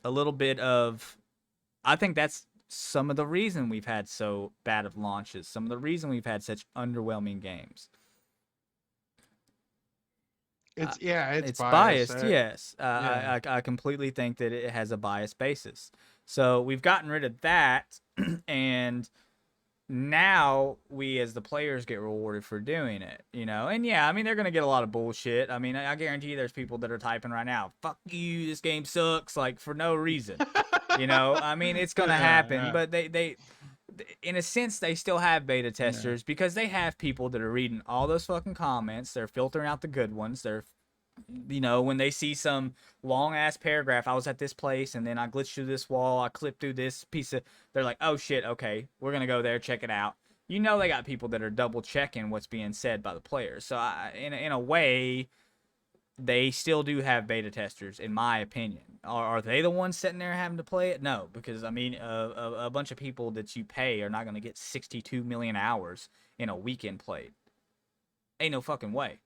a little bit of. I think that's some of the reason we've had so bad of launches. Some of the reason we've had such underwhelming games. Uh, it's it's biased. biased, yes. Yeah. I completely think that it has a biased basis. So we've gotten rid of that, and now we as the players get rewarded for doing it, And yeah, I mean they're gonna get a lot of bullshit. I mean, I guarantee you there's people that are typing right now, "Fuck you, this game sucks," like for no reason. I mean it's gonna Yeah. happen, Yeah. but they in a sense they still have beta Yeah. testers because they have people that are reading all those fucking comments. They're filtering out the good ones. They're when they see some long ass paragraph, I was at this place and then I glitched through this wall, I clipped through this piece of, they're like, oh shit, okay, we're gonna go there, check it out. They got people that are double checking what's being said by the players. So in a way, they still do have beta testers, in my opinion. Are they the ones sitting there having to play it? No, because I mean, a bunch of people that you pay are not gonna get 62 million hours in a weekend played. Ain't no fucking way.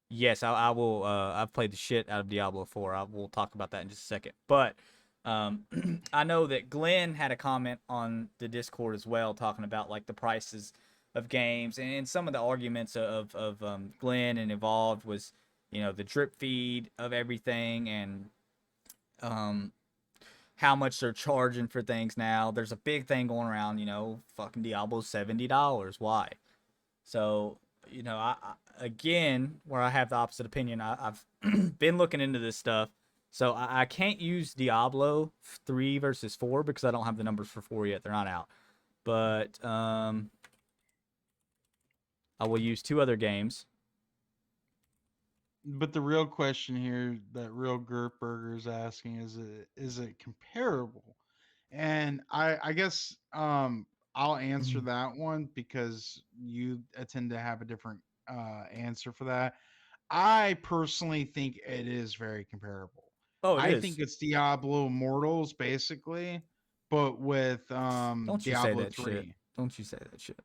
Yes, I will. I've played the shit out of Diablo 4. I will talk about that in just a second. But I know that Glenn had a comment on the Discord as well, talking about like the prices of games, and some of the arguments of Glenn and Evolved was, the drip feed of everything, and um, how much they're charging for things now. There's a big thing going around, fucking Diablo $70. Why? So again, where I have the opposite opinion, I've been looking into this stuff. So I can't use Diablo 3 versus 4 because I don't have the numbers for 4 yet. They're not out. But I will use two other games. But the real question here that real Gert Burger is asking is it comparable? And I guess I'll answer that one because you tend to have a different answer for that. I personally think it is very comparable. Oh, it I think is. it's Diablo Immortals basically, but with Don't you say Diablo that shit. 3. Don't you say that shit.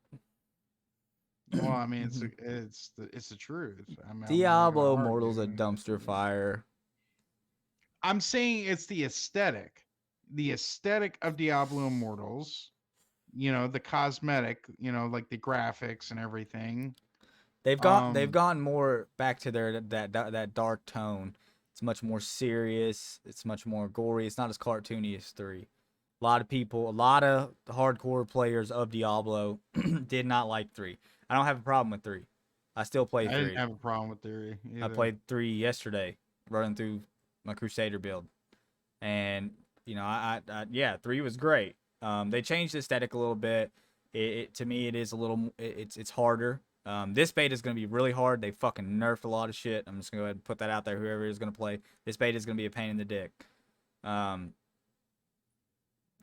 Well, I mean it's the truth. I mean, I'm not gonna Diablo Immortal's a argue. dumpster fire. I'm saying it's the aesthetic of Diablo Immortals. You know, the cosmetic. You know, like the graphics and everything. They've Um, gone more back to their that dark tone. It's much more serious. It's much more gory. It's not as cartoony as 3. A lot of people, a lot of hardcore players of Diablo did not like 3. I don't have a problem with 3. I still play I didn't 3. have a problem with theory I either. played 3 yesterday, running through my Crusader build, and yeah, 3 was great. They changed the aesthetic a little bit. To me, it is a little, it's harder. This beta is going to be really hard. They fucking nerfed a lot of shit. I'm just going to go ahead and put that out there. Whoever is going to play this beta is going to be a pain in the dick. Um,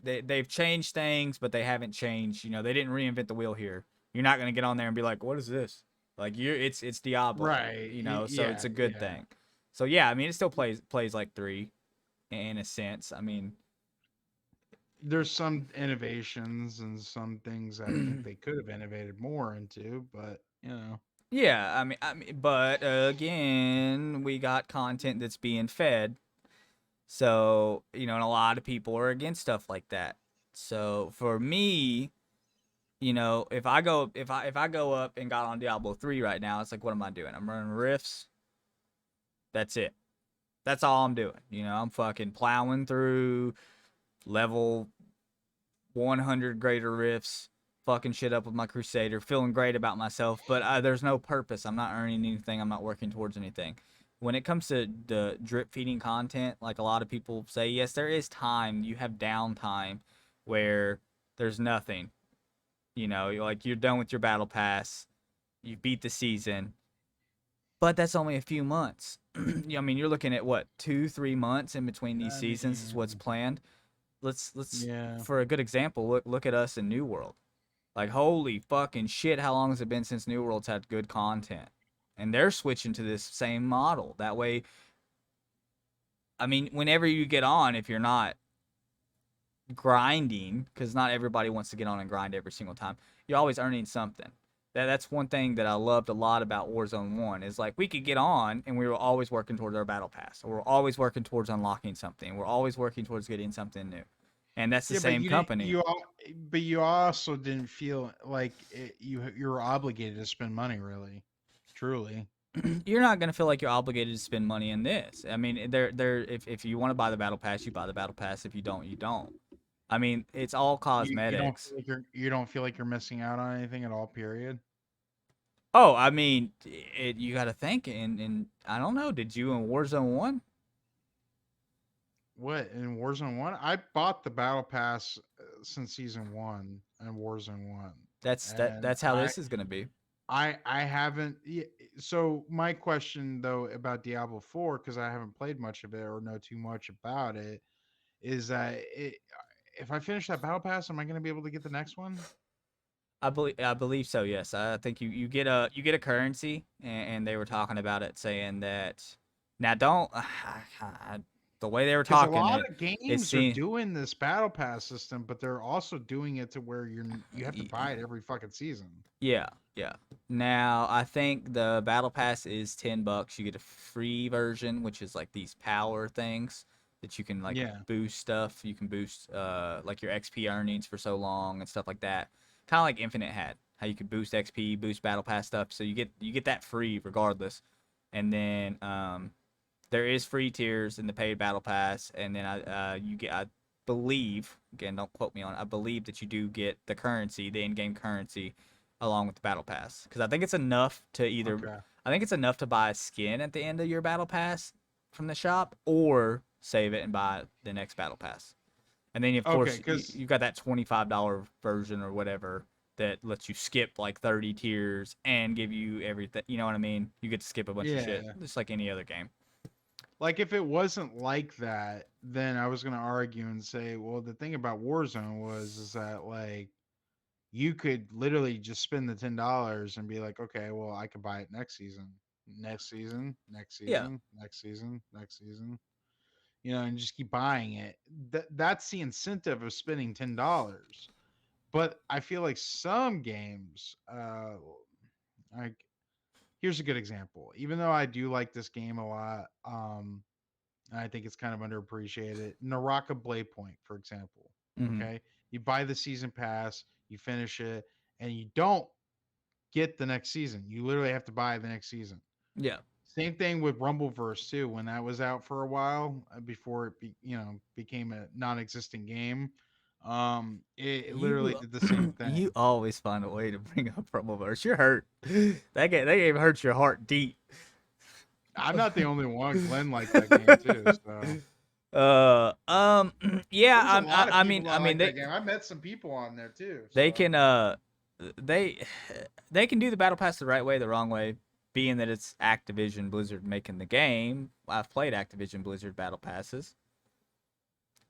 they've changed things, but they haven't changed. They didn't reinvent the wheel here. You're not going to get on there and be like, "What is this?" Like it's Diablo. Right. So it's Yeah. a good Yeah. thing. So yeah, I mean, it still plays like 3 in a sense. I mean, There's some innovations and some things I think they could have innovated more into, but you know. yeah, but again, we got content that's being fed. So, and a lot of people are against stuff like that. So, for me, if I go up and got on Diablo 3 right now, it's like what am I doing? I'm running rifts. That's it. That's all I'm doing. I'm fucking plowing through level 100 greater rifts, fucking shit up with my Crusader, feeling great about myself, but there's no purpose. I'm not earning anything. I'm not working towards anything. When it comes to the drip feeding content, like a lot of people say, yes, there is time. You have downtime where there's nothing. Like you're done with your battle pass, you beat the season, but that's only a few months. I mean, you're looking at what 2-3 months in between these I seasons is what's mean, planned. Let's yeah. for a good example, look at us in New World. Like holy fucking shit, how long has it been since New World's had good content? And they're switching to this same model. That way, I mean, whenever you get on, if you're not grinding, because not everybody wants to get on and grind every single time, you're always earning something. That's one thing that I loved a lot about Warzone 1 is like we could get on and we were always working towards our battle pass. Or we're always working towards unlocking something. We're always working towards getting something new. And that's the Yeah, but same you didn't. company. But you also didn't feel like you were obligated to spend money, really, truly. You're not gonna feel like you're obligated to spend money in this. I mean, if you want to buy the battle pass, you buy the battle pass. If you don't, you don't. I mean, it's all You don't cosmetics. feel like you don't feel like you're missing out on anything at all. Period. Oh, I mean, you got to think, and I don't know. Did you in Warzone 1? What in Warzone One? I bought the battle pass since season one and Warzone One, and That's how this is gonna be. I haven't. So my question though about Diablo Four, because I haven't played much of it or know too much about it, is that if I finish that battle pass, am I going to be able to get the next one? I believe so. Yes, I think you get a currency, and they were talking about it, saying that now don't the way they were Because a talking lot it, of it games are seemed doing this battle pass system, but they're also doing it to where you have to buy it every fucking season. yeah, yeah. Now I think the battle pass is $10. You get a free version, which is like these power things that you can like Yeah. boost stuff. You can boost like your XP earnings for so long and stuff like that. Kind of like Infinite had, how you could boost XP, boost battle pass stuff. So you get that free regardless. And then there is free tiers in the paid battle pass, and then I believe, again, don't quote me on it, I believe that you do get the currency, the in-game currency, along with the battle pass, because I think it's enough to either Okay. I think it's enough to buy a skin at the end of your battle pass from the shop, or save it and buy the next battle pass. And then of Okay, course because you've got that $25 version or whatever that lets you skip like 30 tiers and give you everything. You know what I mean? You get to skip a bunch of shit, yeah, just like any other game. like if it wasn't like that, then I was gonna argue and say, well, the thing about Warzone was is that like you could literally just spend the $10 and be like, okay, well, I could buy it next season, next season, next Yeah. season, next season, next season, and just keep buying it. That's the incentive of spending $10. But I feel like some games, like here's a good example. Even though I do like this game a lot, and I think it's kind of underappreciated. Naraka Blade Point, for example. Hmm. Okay, you buy the season pass, you finish it, and you don't get the next season. You literally have to buy the next season. Yeah. Same thing with Rumbleverse too. When that was out for a while before became a non-existent game, it literally You did the same you thing. always find a way to bring up Rumbleverse. You're hurt. That game hurts your heart deep. I'm not the only one. Glenn liked that game too. So Yeah. there's a lot of I people mean, that like that game. I met some people on there too. they So can they they can do the battle pass the right way, the wrong way, being that it's Activision Blizzard making the game. I've played Activision Blizzard battle passes.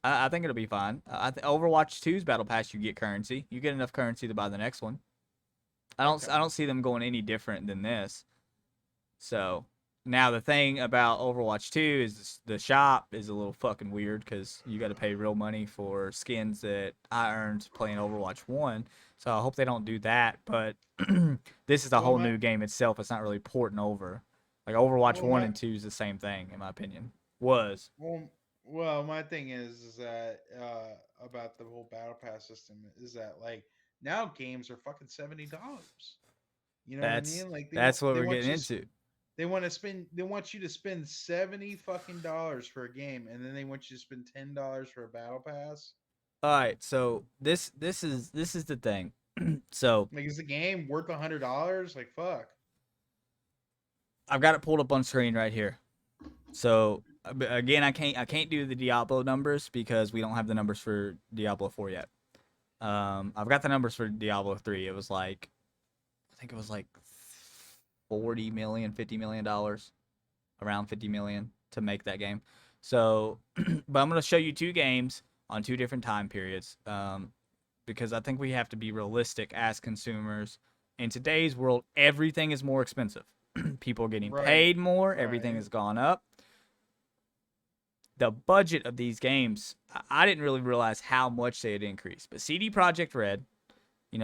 I think it'll be fine. Overwatch 2's battle pass, you get currency. You get enough currency to buy the next one. I okay. don't see them going any different than this. So now the thing about Overwatch 2 is the shop is a little fucking weird because you got to pay real money for skins that I earned playing Overwatch 1. So I hope they don't do that. But this is a Well, whole my new game itself. It's not really porting over. Like Overwatch well 1 my and 2 is the same thing, in my opinion. Was. well well my thing is that about the whole battle pass system is that like now games are fucking $70. You know what I That's mean? Like that's what they we're want getting you into. they want you to spend 70 fucking dollars for a game, and then they want you to spend $10 for a battle pass. All right, so this is the thing. So Like, is the game worth $100? Like, fuck. I've got it pulled up on screen right here. So again, I can't do the Diablo numbers because we don't have the numbers for Diablo 4 yet. I've got the numbers for Diablo 3. It was like I think it was like 40 million, $50 million, around 50 million to make that game. So, but I'm gonna show you two games on two different time periods. Because I think we have to be realistic as consumers. In today's world, everything is more expensive. People are getting Right. paid more, everything Right. has gone up. The budget of these games, I didn't really realize how much they had increased. But CD Projekt Red,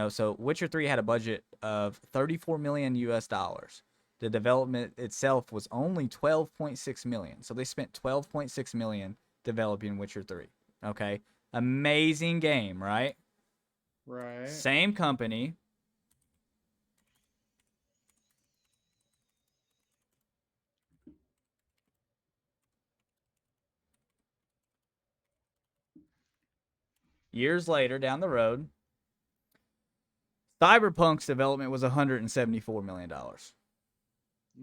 so Witcher 3 had a budget of 34 million US dollars. The development itself was only 12.6 million. So they spent 12.6 million developing Witcher 3. Okay? Amazing game, right? Right. Same company, years later down the road, Cyberpunk's development was $174 million.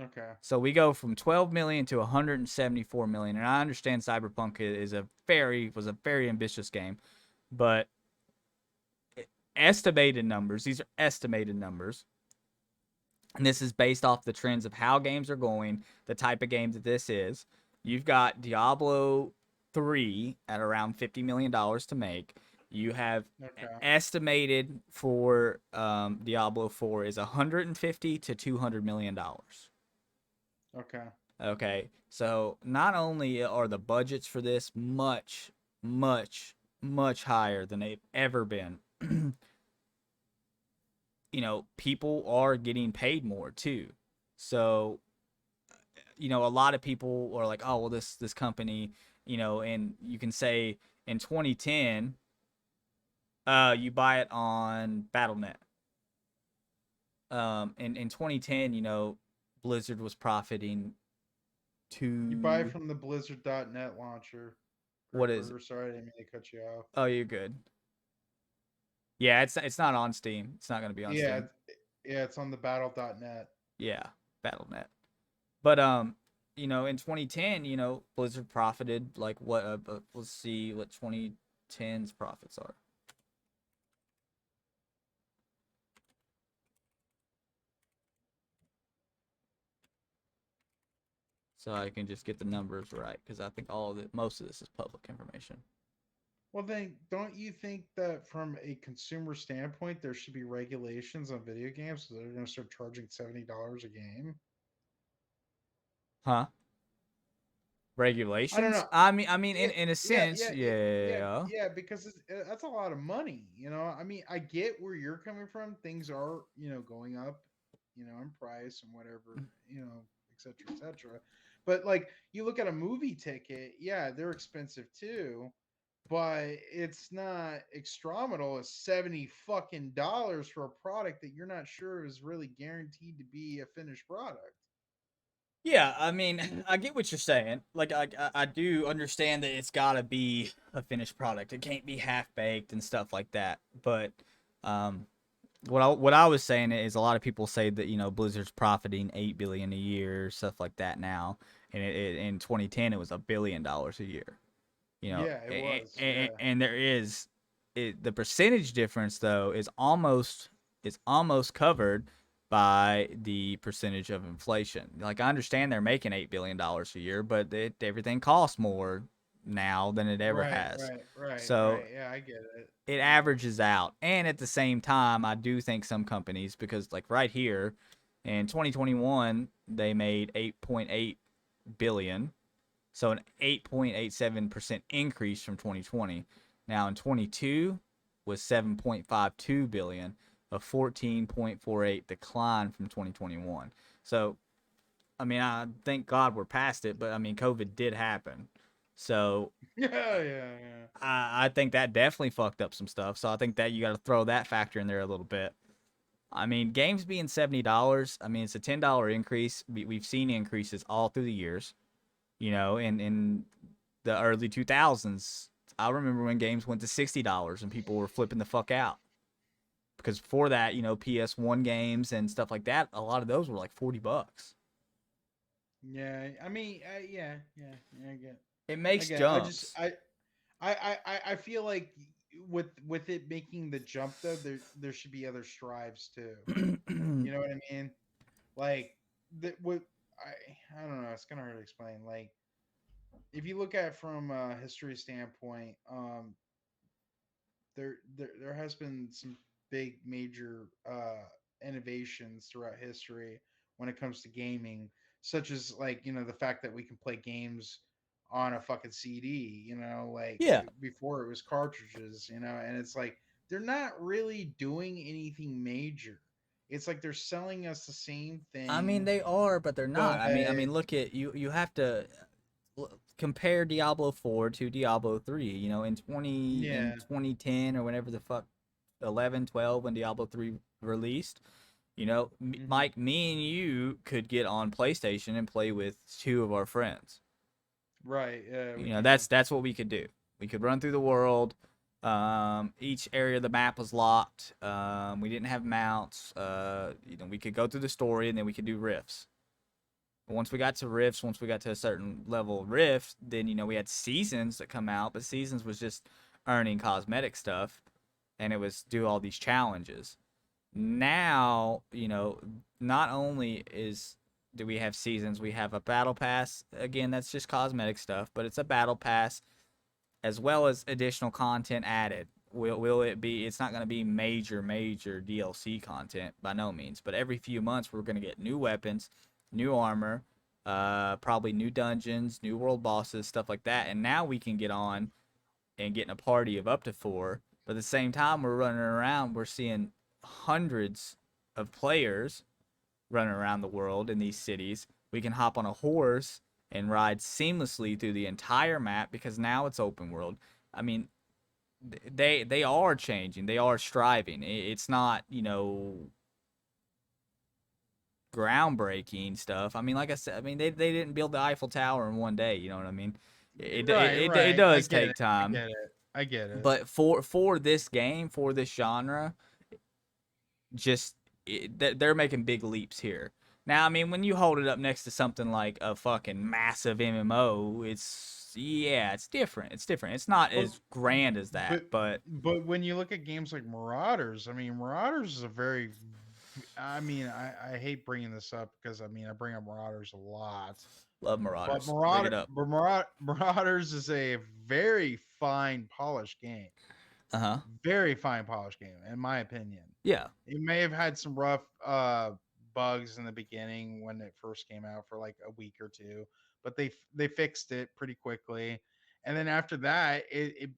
Okay. So we go from 12 million to 174 million, and I understand Cyberpunk was a very ambitious game, but estimated numbers. These are estimated numbers, and this is based off the trends of how games are going, the type of game that this is. You've got Diablo 3 at around $50 million to make. You have Okay. estimated for Diablo 4 is 150 to $200 million. Okay. Okay, so not only are the budgets for this much, much, much higher than they've ever been, people are getting paid more too. So, a lot of people are like, oh, well, this company, and you can say in 2010, you buy it on BattleNet. In 2010, Blizzard was profiting You buy to from the Blizzard.net launcher. what is it? Gripper, sorry, I didn't mean to cut you off. Oh, you're good. Yeah, it's not on Steam. It's not gonna be on Yeah, Steam. Yeah, it's on the battle.net. Yeah, Battle.net. But in 2010, Blizzard profited like what? Let's see what 2010's profits are. So I can just get the numbers right because I think most of this is public information. Well, then, don't you think that from a consumer standpoint, there should be regulations on video games so they're going to start charging $70 a game? Huh? I don't Regulations? know. I mean, in Yeah, in a yeah, sense, yeah, yeah. yeah. Because that's a lot of money. I mean, I get where you're coming from. Things are, going up, in price and whatever, et cetera, et cetera. But like, you look at a movie ticket, yeah, they're expensive too, but it's not extraordinary as 70 fucking dollars for a product that you're not sure is really guaranteed to be a finished product. Yeah, I mean, I get what you're saying. Like, I do understand that it's got to be a finished product. It can't be half baked and stuff like that. But, um, what I was saying is a lot of people say that Blizzard's profiting 8 billion a year, stuff like that now, and in 2010 it was $1 billion a year. Yeah, it was. Yeah. And there is the percentage difference though is almost covered by the percentage of inflation. Like I understand they're making $8 billion a year, but everything costs more now than it ever Right, has. right, right, So right. Yeah, I get it. it averages out. And at the same time, I do think some companies, because like right here in 2021, they made 8.8 billion, so an 8.87% increase from 2020. Now in 22 was 7.52 billion, a 14.48 decline from 2021. So I mean, I thank God we're past it, but I mean, COVID did happen. So Yeah, yeah, yeah. I think that definitely fucked up some stuff. So I think that you got to throw that factor in there a little bit. I mean, games being $70. I mean, it's a $10 increase. We've seen increases all through the years. In the early 2000s, I remember when games went to $60 and people were flipping the fuck out. Because before that, PS1 games and stuff like that, a lot of those were like $40. Yeah, I mean, yeah, yeah, yeah. It I makes get. I just, jumps. I feel like with it making the jump though, there should be other strives too. You know what I mean? Like that. What I don't know. It's kind of hard to explain. Like if you look at it from a history standpoint, there has been some big major innovations throughout history when it comes to gaming, such as like the fact that we can play games on a fucking CD. Like Yeah. before it was cartridges. And it's like they're not really doing anything major. It's like they're selling us the same I mean, thing, they are, but they're not. but I mean, look at you. You have to compare Diablo 4 to Diablo 3. In yeah. 2010 or whenever the fuck 11, 12 when Diablo 3 released, Hmm. Mike, me and you could get on PlayStation and play with two of our friends. Right, yeah, we That's can. that's what we could do. We could run through the world. Each area of the map was locked. We didn't have mounts. We could go through the story and then we could do rifts. But once we got to a certain level of rift, then we had seasons that come out. But seasons was just earning cosmetic stuff, and it was do all these challenges. Now, not only do we have seasons, we have a battle pass. Again, that's just cosmetic stuff, but it's a battle pass as well as additional content added. Will it be? It's not going to be major DLC content by no means, but every few months we're going to get new weapons, new armor, probably new dungeons, new world bosses, stuff like that. And now we can get on and get in a party of up to four. But at the same time, we're running around. We're seeing hundreds of players running around the world in these cities. We can hop on a horse and ride seamlessly through the entire map because now it's open world. I mean, they are changing. They are striving. It's not groundbreaking stuff. I mean, like I said, I mean they didn't build the Eiffel Tower in one day. You know what I mean? Right, It right. I does get take it. I time, get it. I get it. but for this game, for this genre, just they're making big leaps here. Now, I mean, when you hold it up next to something like a fucking massive MMO, it's different. It's different. It's not But as grand as that, but but but when you look at games like Marauders, I mean, Marauders is a very, I mean, I hate bringing this up because I mean I bring up Marauders a lot, love but Marauders. Bring it up. Marauders is a very fine polished game, Uh huh. very fine polished game in my opinion. Yeah. It may have had some rough bugs in the beginning when it first came out for like a week or two, but they fixed it pretty quickly. And then after that, it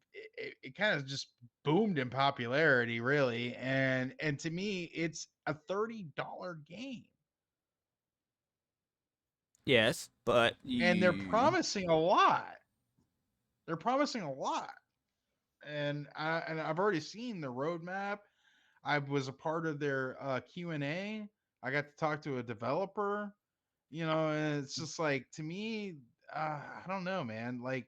kind of just boomed in popularity, really. And to me, it's a $30 game, Yes, but and they're you. promising a lot. They're promising a lot, and I've already seen the roadmap. I was a part of their Q&A. I got to talk to a developer, and it's just like to me, I don't know, man. Like,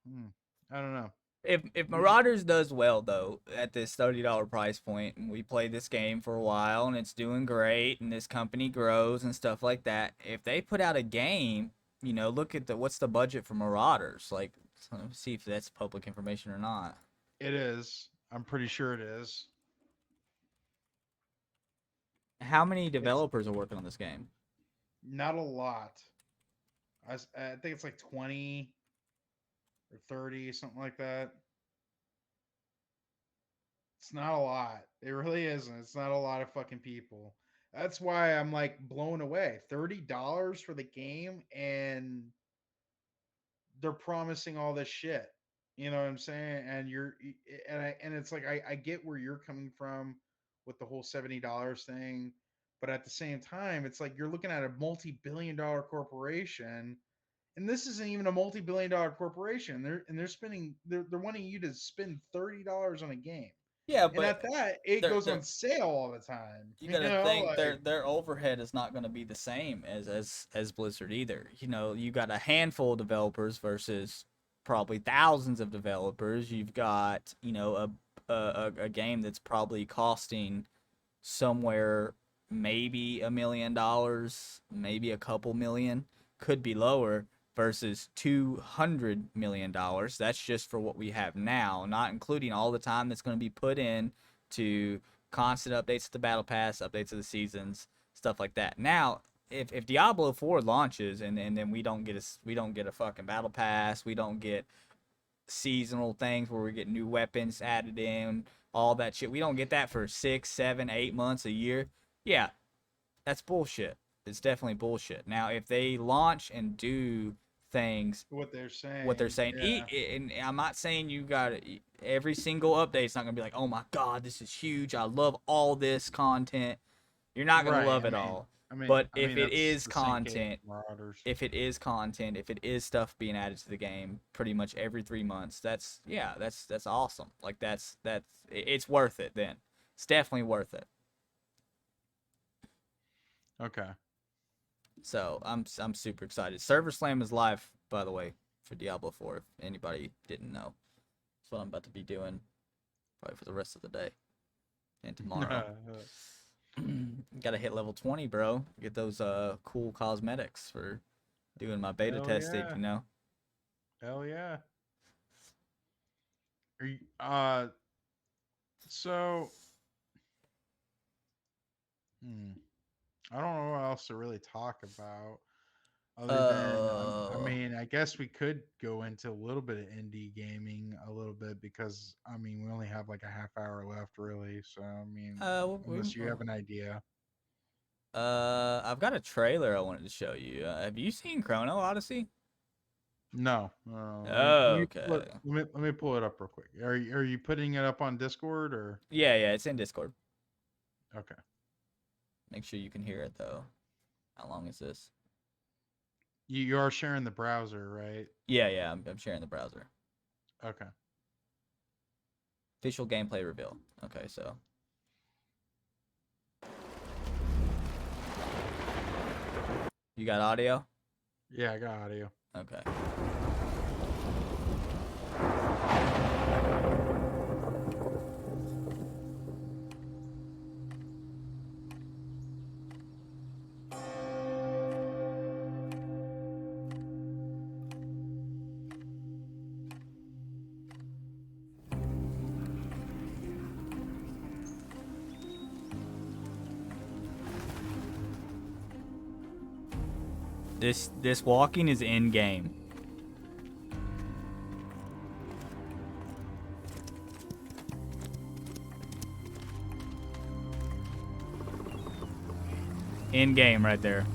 hmm, I don't know. If Y- Marauders does well though at this $30 price point, and we play this game for a while and it's doing great, and this company grows and stuff like that, if they put out a game, look at what's the budget for Marauders? Like, so let me see if that's public information or not. It is. I'm pretty sure it is. How many It's developers are working on this game? not a lot. I think it's like 20 or 30, something like that. It's not a lot. It really isn't. It's not a lot of fucking people. That's why I'm like blown away. $30 for the game, and they're promising all this shit. You know what I'm saying? And it's like I get where you're coming from with the whole $70 thing, but at the same time, it's like you're looking at a multi-billion-dollar corporation, and this isn't even a multi-billion-dollar corporation. They're wanting you to spend $30 on a game. Yeah, And but at that, it they're goes they're on sale all the time. you You gotta know, think like their overhead is not gonna be the same as Blizzard either. You got a handful of developers versus probably thousands of developers. You've got a game that's probably costing somewhere maybe $1 million, maybe a couple million, could be lower versus $200 million. That's just for what we have now, not including all the time that's going to be put in to constant updates to the battle pass, updates to the seasons, stuff like that. Now, if Diablo 4 launches and then we don't get a fucking battle pass, we don't get seasonal things where we get new weapons added in, all that shit. We don't get that for 6, 7, 8 months, a year. Yeah, that's bullshit. It's definitely bullshit. Now, if they launch and do things, what they're what they're saying. saying, Yeah. and I'm not saying you got every single update. It's not gonna be like, oh my god, this is huge. I love all this content. You're not gonna Right. love it all. But I mean that's the same case with Marauders. if it is stuff being added to the game pretty much every 3 months, that's awesome. Like it's worth it. Then it's definitely worth it. Okay. So I'm super excited. Server Slam is live, by the way, for Diablo 4. If anybody didn't know, that's what I'm about to be doing probably for the rest of the day and tomorrow. Gotta hit level 20, bro. Get those cool cosmetics for doing my beta Hell testing. yeah. Hell yeah. Are you, so hmm, I don't know what else to really talk about other than I Uh, mean, I guess we could go into a little bit of indie gaming a little bit because I mean, we only have like a half hour left really. So I mean, unless you have an idea. I've got a trailer I wanted to show you. Have you seen Chrono Odyssey? No. Oh, okay. Let me pull it up real quick. Are you putting it up on Discord or Yeah, it's in Discord. okay. Make sure you can hear it though. How long is this? You are sharing the browser, right? Yeah, I'm sharing the browser. Okay. Official gameplay reveal. Okay, so you got audio? Yeah, I got audio. Okay. This walking is in game. In game right there.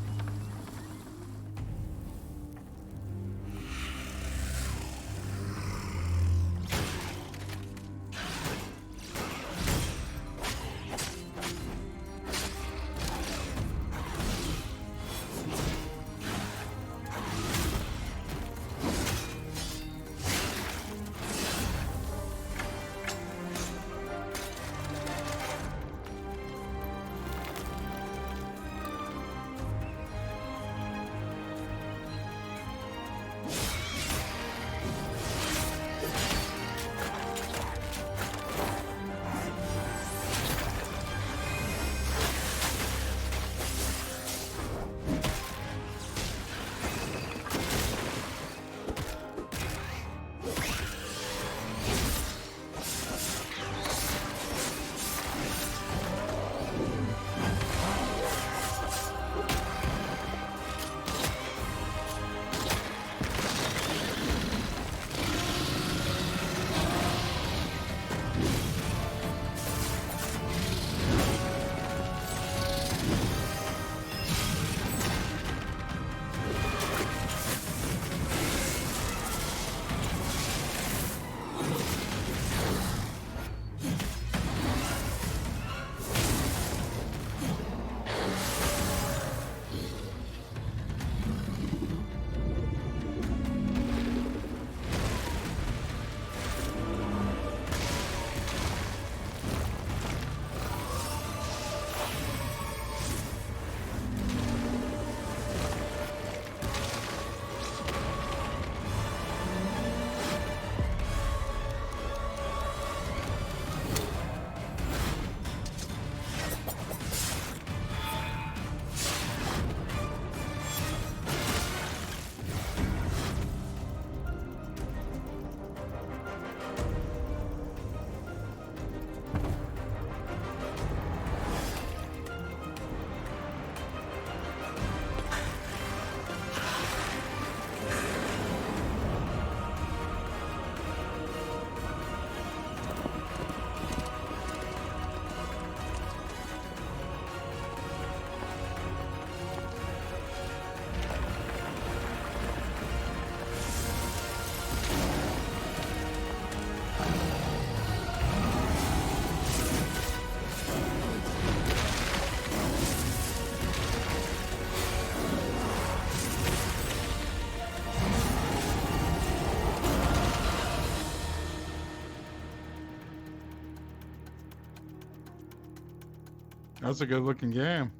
That's a good looking game.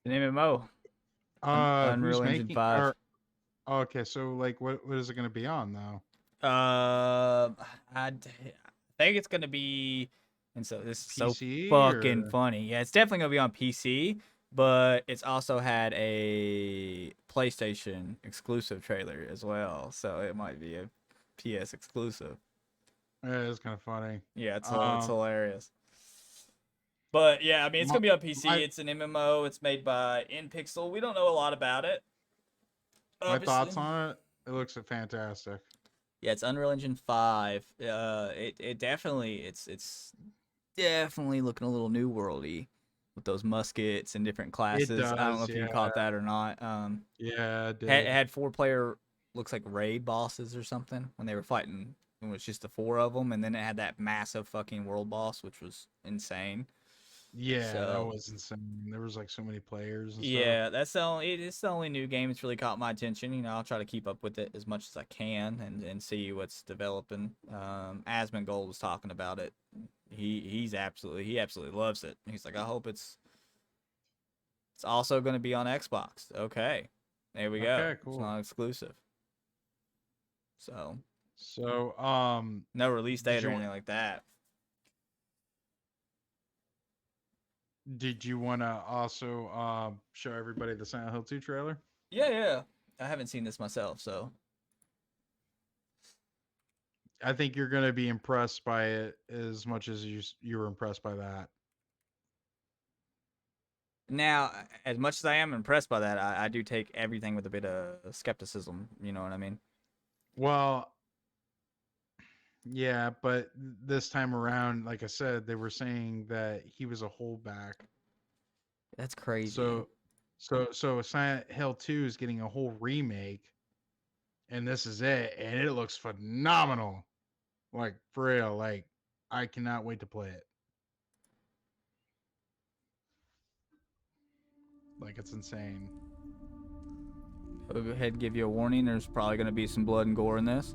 An MMO. Who's Unreal Engine making 5. or okay, so like what is it gonna be on though? I think it's gonna be, and so this is so PC fucking or funny. Yeah, it's definitely gonna be on PC, but it's also had a PlayStation exclusive trailer as well, so it might be a PS exclusive. yeah, it's kind of funny. Yeah, it's Um, hilarious. But yeah, I mean, it's my, gonna be on PC. my It's an MMO. It's made by InPixel. We don't know a lot about it, my obviously. thoughts on it. It looks fantastic. Yeah, it's Unreal Engine 5. It definitely it's definitely looking a little new worldy with those muskets and different It classes. I don't know does, if you yeah, caught that or not. yeah, it Had did. had 4 player, looks like raid bosses or something when they were fighting. It was just the 4 of them, and then it had that massive fucking world boss, which was insane. Yeah, that So was insane. There was like so many players and stuff. yeah, it's the only new game that's really caught my attention. You know, I'll try to keep up with it as much as I can and see what's developing. Asmongold was talking about it. He absolutely loves it. He's like, I hope it's also going to be on Xbox. Okay, there we go. Okay, It's cool. not exclusive, so So, no release did date or you want anything like that. did you want to also show everybody the Silent Hill 2 trailer? Yeah, yeah. I haven't seen this myself, so I think you're gonna be impressed by it as much as you were impressed by that. Now, as much as I am impressed by that, I do take everything with a bit of skepticism. You know what I mean? Well, yeah, but this time around, like I said, they were saying that he was a holdback. That's crazy. So Silent Hill 2 is getting a whole remake, and this is it, and it looks phenomenal. Like for real, like I cannot wait to play it. Like it's insane. I'll go ahead and give you a warning. There's probably going to be some blood and gore in this.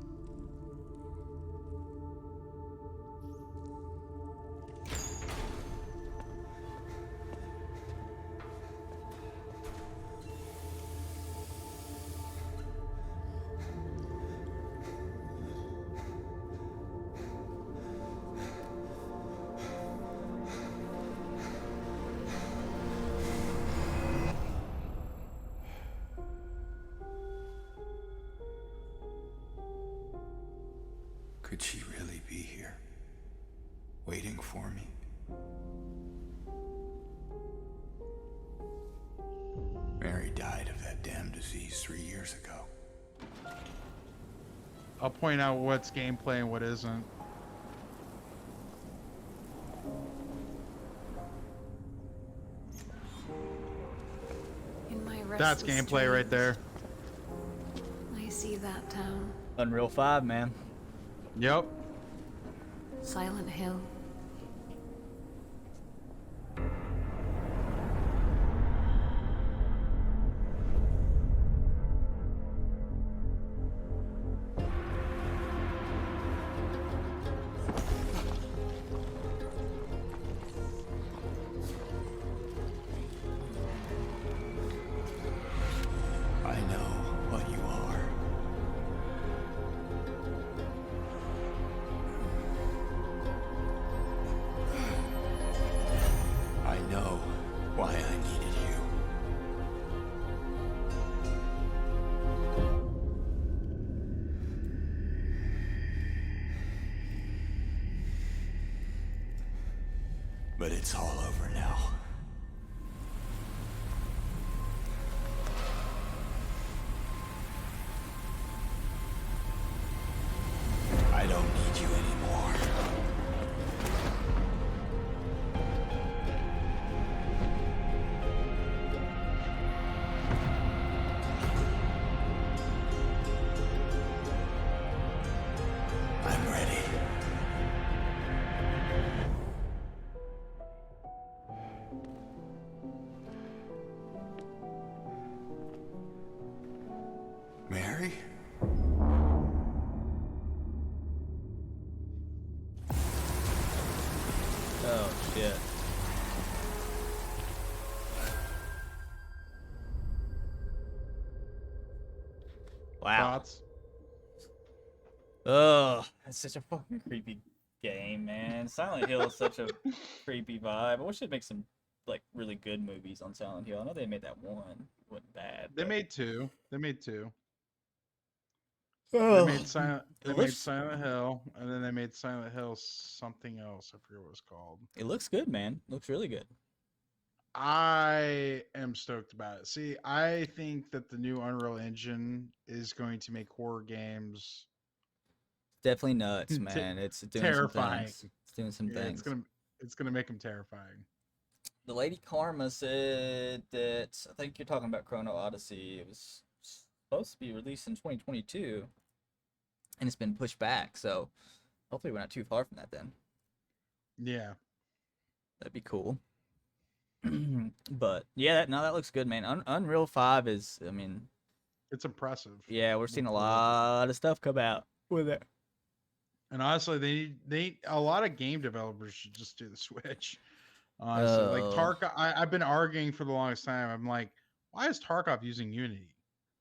Could she really be here, waiting for me? Mary died of that damn disease 3 years ago. I'll point out what's gameplay and what isn't. In my That's restless gameplay right there. dreams, I see that town. Unreal 5, man. Yep. Silent Hill. I know what you are. I know why I needed you. But it's all over now. I don't need you anymore. I'm ready. Mary? Oh, shit. Wow. Thoughts? Ugh, that's such a fucking creepy game, man. Silent Hill is such a creepy vibe. I wish they'd make some like really good movies on Silent Hill. I know they made that one. It wasn't bad. They But... made two. They made two. They Oh, made Silent. it They made looks Silent Hill, and then they made Silent Hill something else. I forget what it's called. it looks good, man. It looks really good. I am stoked about it. See, I think that the new Unreal Engine is going to make horror games Definitely nuts, t- man. It's doing some terrifying. things. It's doing some Yeah, things. it's gonna make them terrifying. The Lady Karma said that I think you're talking about Chrono Odyssey. It was supposed to be released in 2022, and it's been pushed back. So hopefully we're not too far from that. Then Yeah, that'd be cool. But yeah, that looks good, man. Unreal 5 is, I mean, it's impressive. yeah, we're seeing a What they're doing. lot of stuff come out with it. And honestly, they a lot of game developers should just do the Switch. Honestly, like Oh, Tarkov, I've been arguing for the longest time. I'm like, why is Tarkov using Unity?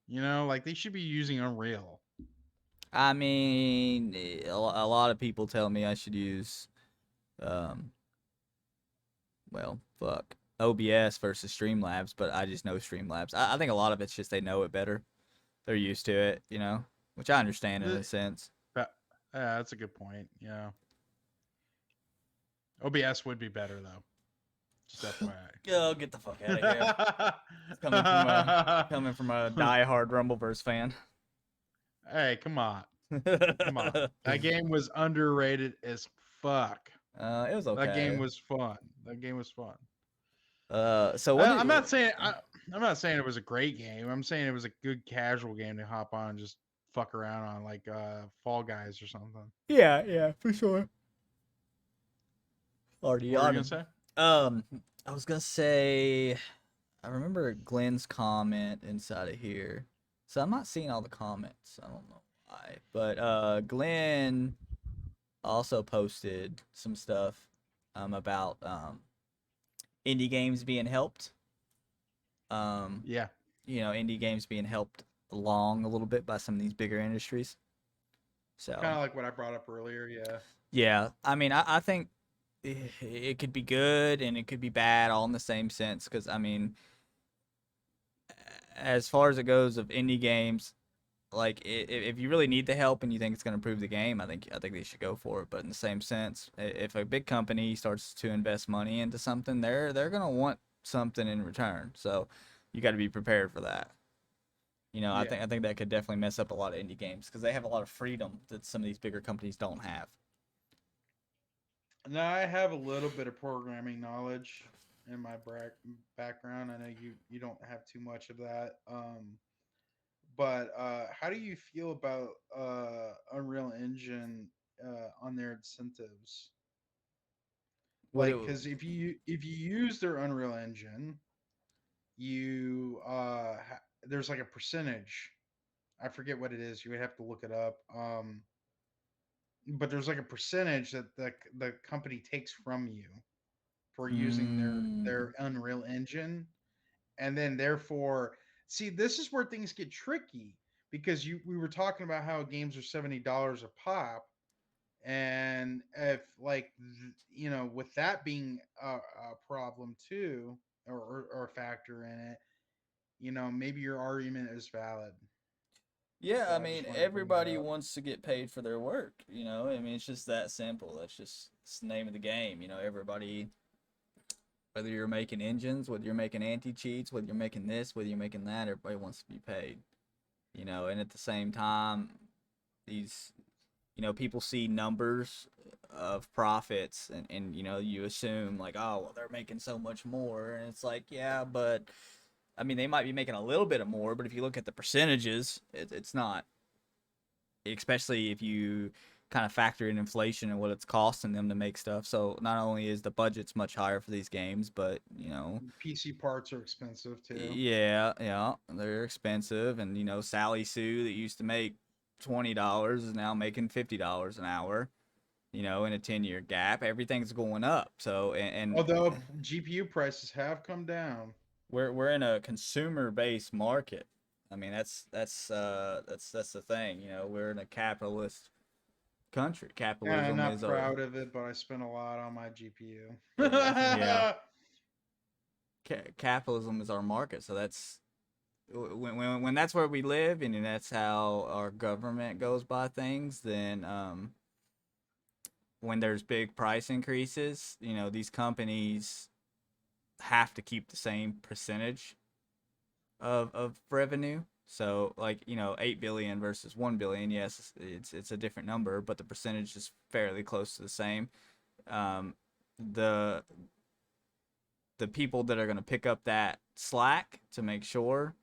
You know, like they should be using Unreal. I mean, a lot of people tell me I should use, um, well, fuck, OBS versus Streamlabs, but I just know Streamlabs. I think a lot of it's just they know it better. They're used to it, you know, which I understand in The- a sense. That, yeah, that's a good point. Yeah, OBS would be better though. Just FYI. Oh, get the fuck out of here. Coming from a diehard Rumbleverse fan. Hey, come on. Come on. That game was underrated as fuck. It was That game okay. was fun. That game was fun. So what I'm not saying I'm not saying it was a great game. I'm saying it was a good casual game to hop on and just fuck around on, like Fall Guys or something. Yeah, for sure. Already What were you on gonna it. say? I was gonna say, I remember Glenn's comment inside of here. So I'm not seeing all the comments. I don't know why, but Glenn also posted some stuff about indie games being helped. Yeah. Indie games being helped along a little bit by some of these bigger industries. So Kind of like what I brought up earlier. Yeah. yeah, I mean, I think it could be good and it could be bad all in the same sense. Because I mean, as far as it goes of indie games, like if you really need the help and you think it's going to improve the game, I think they should go for it. But in the same sense, if a big company starts to invest money into something, they're going to want something in return. So you got to be prepared for that. I Yeah. think that could definitely mess up a lot of indie games because they have a lot of freedom that some of these bigger companies don't have. Now I have a little bit of programming knowledge in my background. I know you don't have too much of that. But how do you feel about Unreal Engine on their incentives? What it Like, because if you use their Unreal Engine, you there's like a percentage. I forget what it is. You would have to look it up. But there's like a percentage that the company takes from you for using mm, their Unreal Engine, and then therefore, see, this is where things get tricky because we were talking about how games are $70 a pop, and if like with that being a problem too, or a factor in it, maybe your argument is valid. yeah, So I I mean just wanted to bring that everybody up. wants to get paid for their work. I mean it's just that simple. It's the name of the game. Everybody, whether you're making engines, whether you're making anti cheats, whether you're making this, whether you're making that, everybody wants to be paid. And at the same time, these people see numbers of profits and you assume like, oh well, they're making so much more, and it's like, yeah, but I mean they might be making a little bit of more, but if you look at the percentages, it's not, especially if you kind of factor in inflation and what it's costing them to make stuff. So not only is the budget's much higher for these games, but PC parts are expensive too. yeah, they're expensive. And Sally Sue that used to make $20 is now making $50 an hour. In a 10-year gap, everything's going up. So and Although GPU prices have come down. we're in a consumer based market. I mean that's the thing. We're in a capitalist country. Yeah, I'm Capitalism not is our proud of it, but I spent a lot on my GPU. yeah. Capitalism is our market. So that's when that's where we live, and that's how our government goes by things. Then when there's big price increases, these companies have to keep the same percentage of revenue. So like 8 billion versus 1 billion, yes, it's a different number, but the percentage is fairly close to the same. Um, the the people that are going to pick up that slack to make sure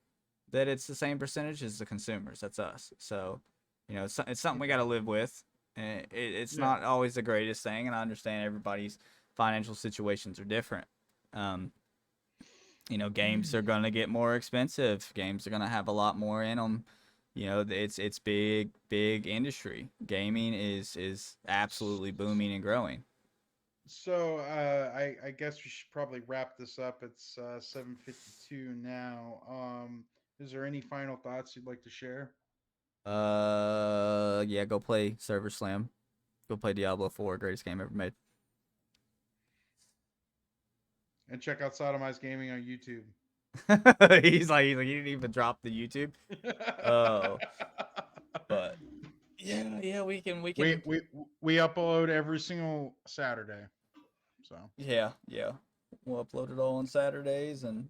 that it's the same percentage is the consumers. That's us. So it's something we got to live with. And it's Yeah. not always the greatest thing, and I understand everybody's financial situations are different. Um, games are gonna get more expensive. Games are gonna have a lot more in them. It's big industry. Gaming is absolutely booming and growing. So I guess we should probably wrap this up. It's 7:52 now. Is there any final thoughts you'd like to share? Yeah, go play Server Slam. Go play Diablo 4, greatest game ever made. And check out Sodomize Gaming on YouTube. He's like, he didn't even drop the YouTube. Oh, but yeah, we can we we we upload every single Saturday. So yeah. We'll upload it all on Saturdays. And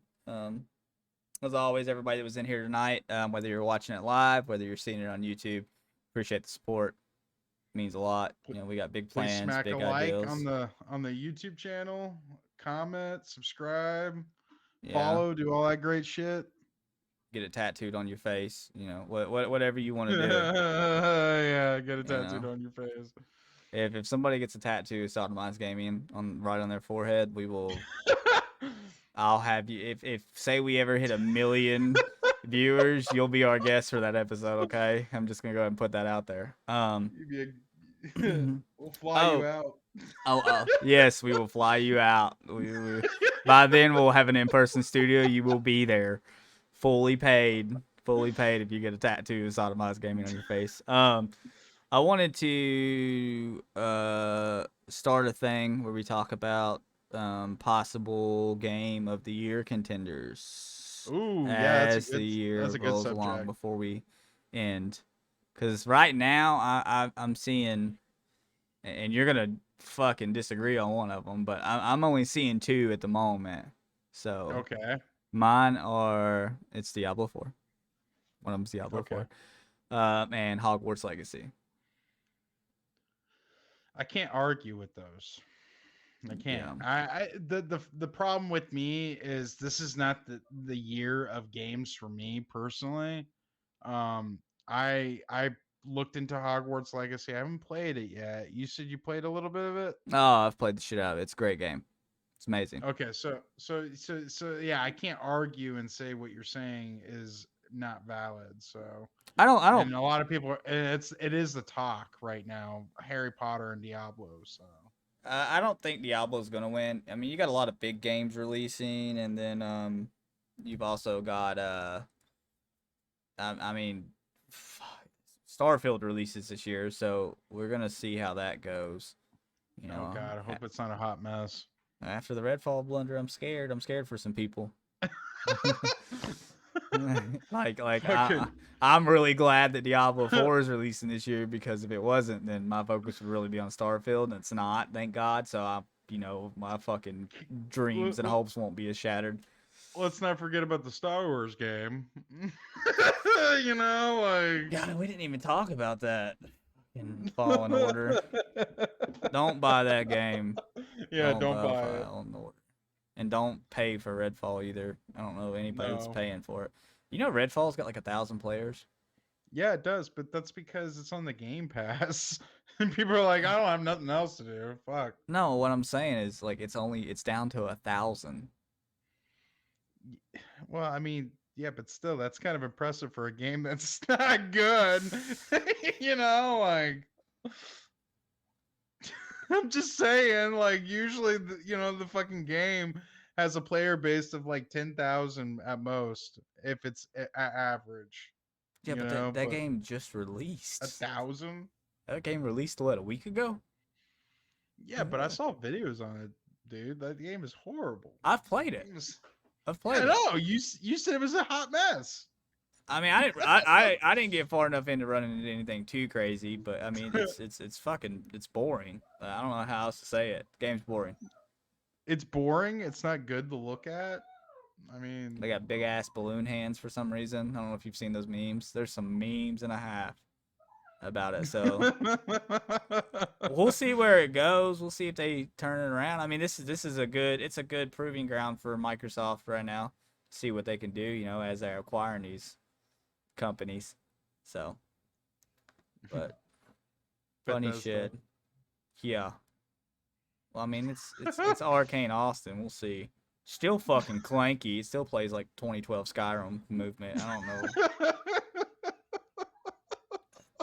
as always, everybody that was in here tonight, whether you're watching it live, whether you're seeing it on YouTube, appreciate the support. It means a lot. You know, we got big Please plans, smack a big like ideals. on the YouTube channel, comment, subscribe, Yeah. follow, do all that great shit. Get it tattooed on your face. You know, whatever you want to do. Yeah, get it You tattooed know. on your face. If somebody gets a tattoo of SodomizeGaming right on their forehead, we will. I'll have you. If say we ever hit 1 million viewers, you'll be our guest for that episode. Okay, I'm just gonna go ahead and put that out there. We'll fly you Oh, out. yes, we will fly you out. By then, we'll have an in-person studio. You will be there, fully paid. Fully paid if you get a tattoo of SodomizeGaming on your face. I wanted to start a thing where we talk about possible game of the year contenders Ooh, yeah, as the year that's a good rolls along subject. before we end. Because right now I'm seeing, and you're gonna fucking disagree on one of them, but I'm only seeing two at the moment. So Okay. mine are it's Diablo 4. One of them's Diablo Okay. 4. And Hogwarts Legacy. I can't argue with those. I can't. Yeah. The problem with me is this is not the year of games for me personally. I looked into Hogwarts Legacy. I haven't played it yet. You said you played a little bit of it? Oh, I've played the shit out of it. It's a great game. It's amazing. Okay, so yeah, I can't argue and say what you're saying is not valid. So I don't and a lot of people it is the talk right now, Harry Potter and Diablo. So I don't think Diablo's gonna win. I mean, you got a lot of big games releasing, and then you've also got I mean, Starfield releases this year, so we're gonna see how that goes. You know, oh god, I hope it's not a hot mess. after the Redfall blunder, I'm scared. I'm scared for some people. like Fucking I'm really glad that Diablo 4 is releasing this year, because if it wasn't, then my focus would really be on Starfield, and it's not, thank God. So my fucking dreams and hopes won't be as shattered. let's not forget about the Star Wars game. You know, like God, we didn't even talk about that in Fallen Order. Don't buy that game. Yeah, don't buy it. Fallen Order. And don't pay for Redfall either. I don't know anybody that's No. paying for it. You know, Redfall's got like 1,000 players. Yeah, it does, but that's because it's on the Game Pass. And people are like, I don't have nothing else to do. Fuck. No, what I'm saying is like it's down to 1,000. Well, I mean, yeah, but still, that's kind of impressive for a game that's not good. You know, like I'm just saying, like usually, the fucking game has a player base of like 10,000 at most, if it's average. Yeah, You but know, that but game just released. 1,000. That game released what, a week ago? Yeah, but I saw videos on it, dude. That game is horrible. I've played it. Game is- I've played I it. know you said it was a hot mess. I mean, I didn't get far enough into running into anything too crazy, but I mean, it's fucking boring. I don't know how else to say it. Game's boring. It's boring. It's not good to look at. I mean, They got big ass balloon hands for some reason. I don't know if you've seen those memes. There's some memes and a half about it. So we'll see where it goes. We'll see if they turn it around. I mean, this is a good proving ground for Microsoft right now. See what they can do, you know, as they're acquiring these companies. So, but funny Bethesda. shit. Yeah. Well, I mean, it's Arcane Austin. We'll see. Still fucking clanky. It still plays like 2012 Skyrim movement. I don't know.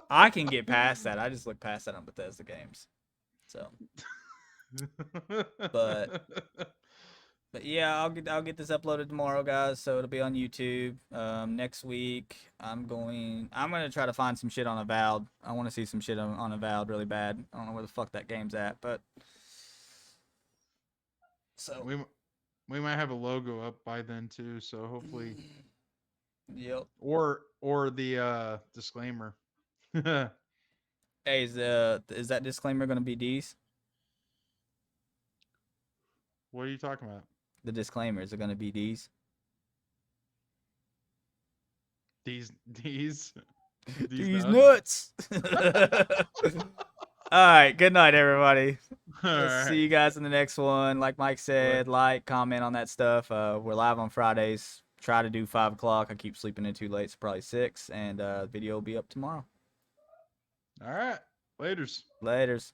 I can get past that. I just look past that on Bethesda games. So, but yeah, I'll get this uploaded tomorrow, guys. So it'll be on YouTube. Next week I'm gonna try to find some shit on Avowed. I want to see some shit on Avowed really bad. I don't know where the fuck that game's at, but so we might have a logo up by then too. So hopefully, yep. or the disclaimer. Hey, is that disclaimer gonna be D's? What are you talking about? the disclaimer. Is it gonna be D's? These These nuts. All right. Good night, everybody. All Let's see right. you guys in the next one. Like Mike said, like, comment on that stuff. We're live on Fridays. Try to do 5 o'clock. I keep sleeping in too late, so probably 6. And the video will be up tomorrow. All right. Laters. Laters.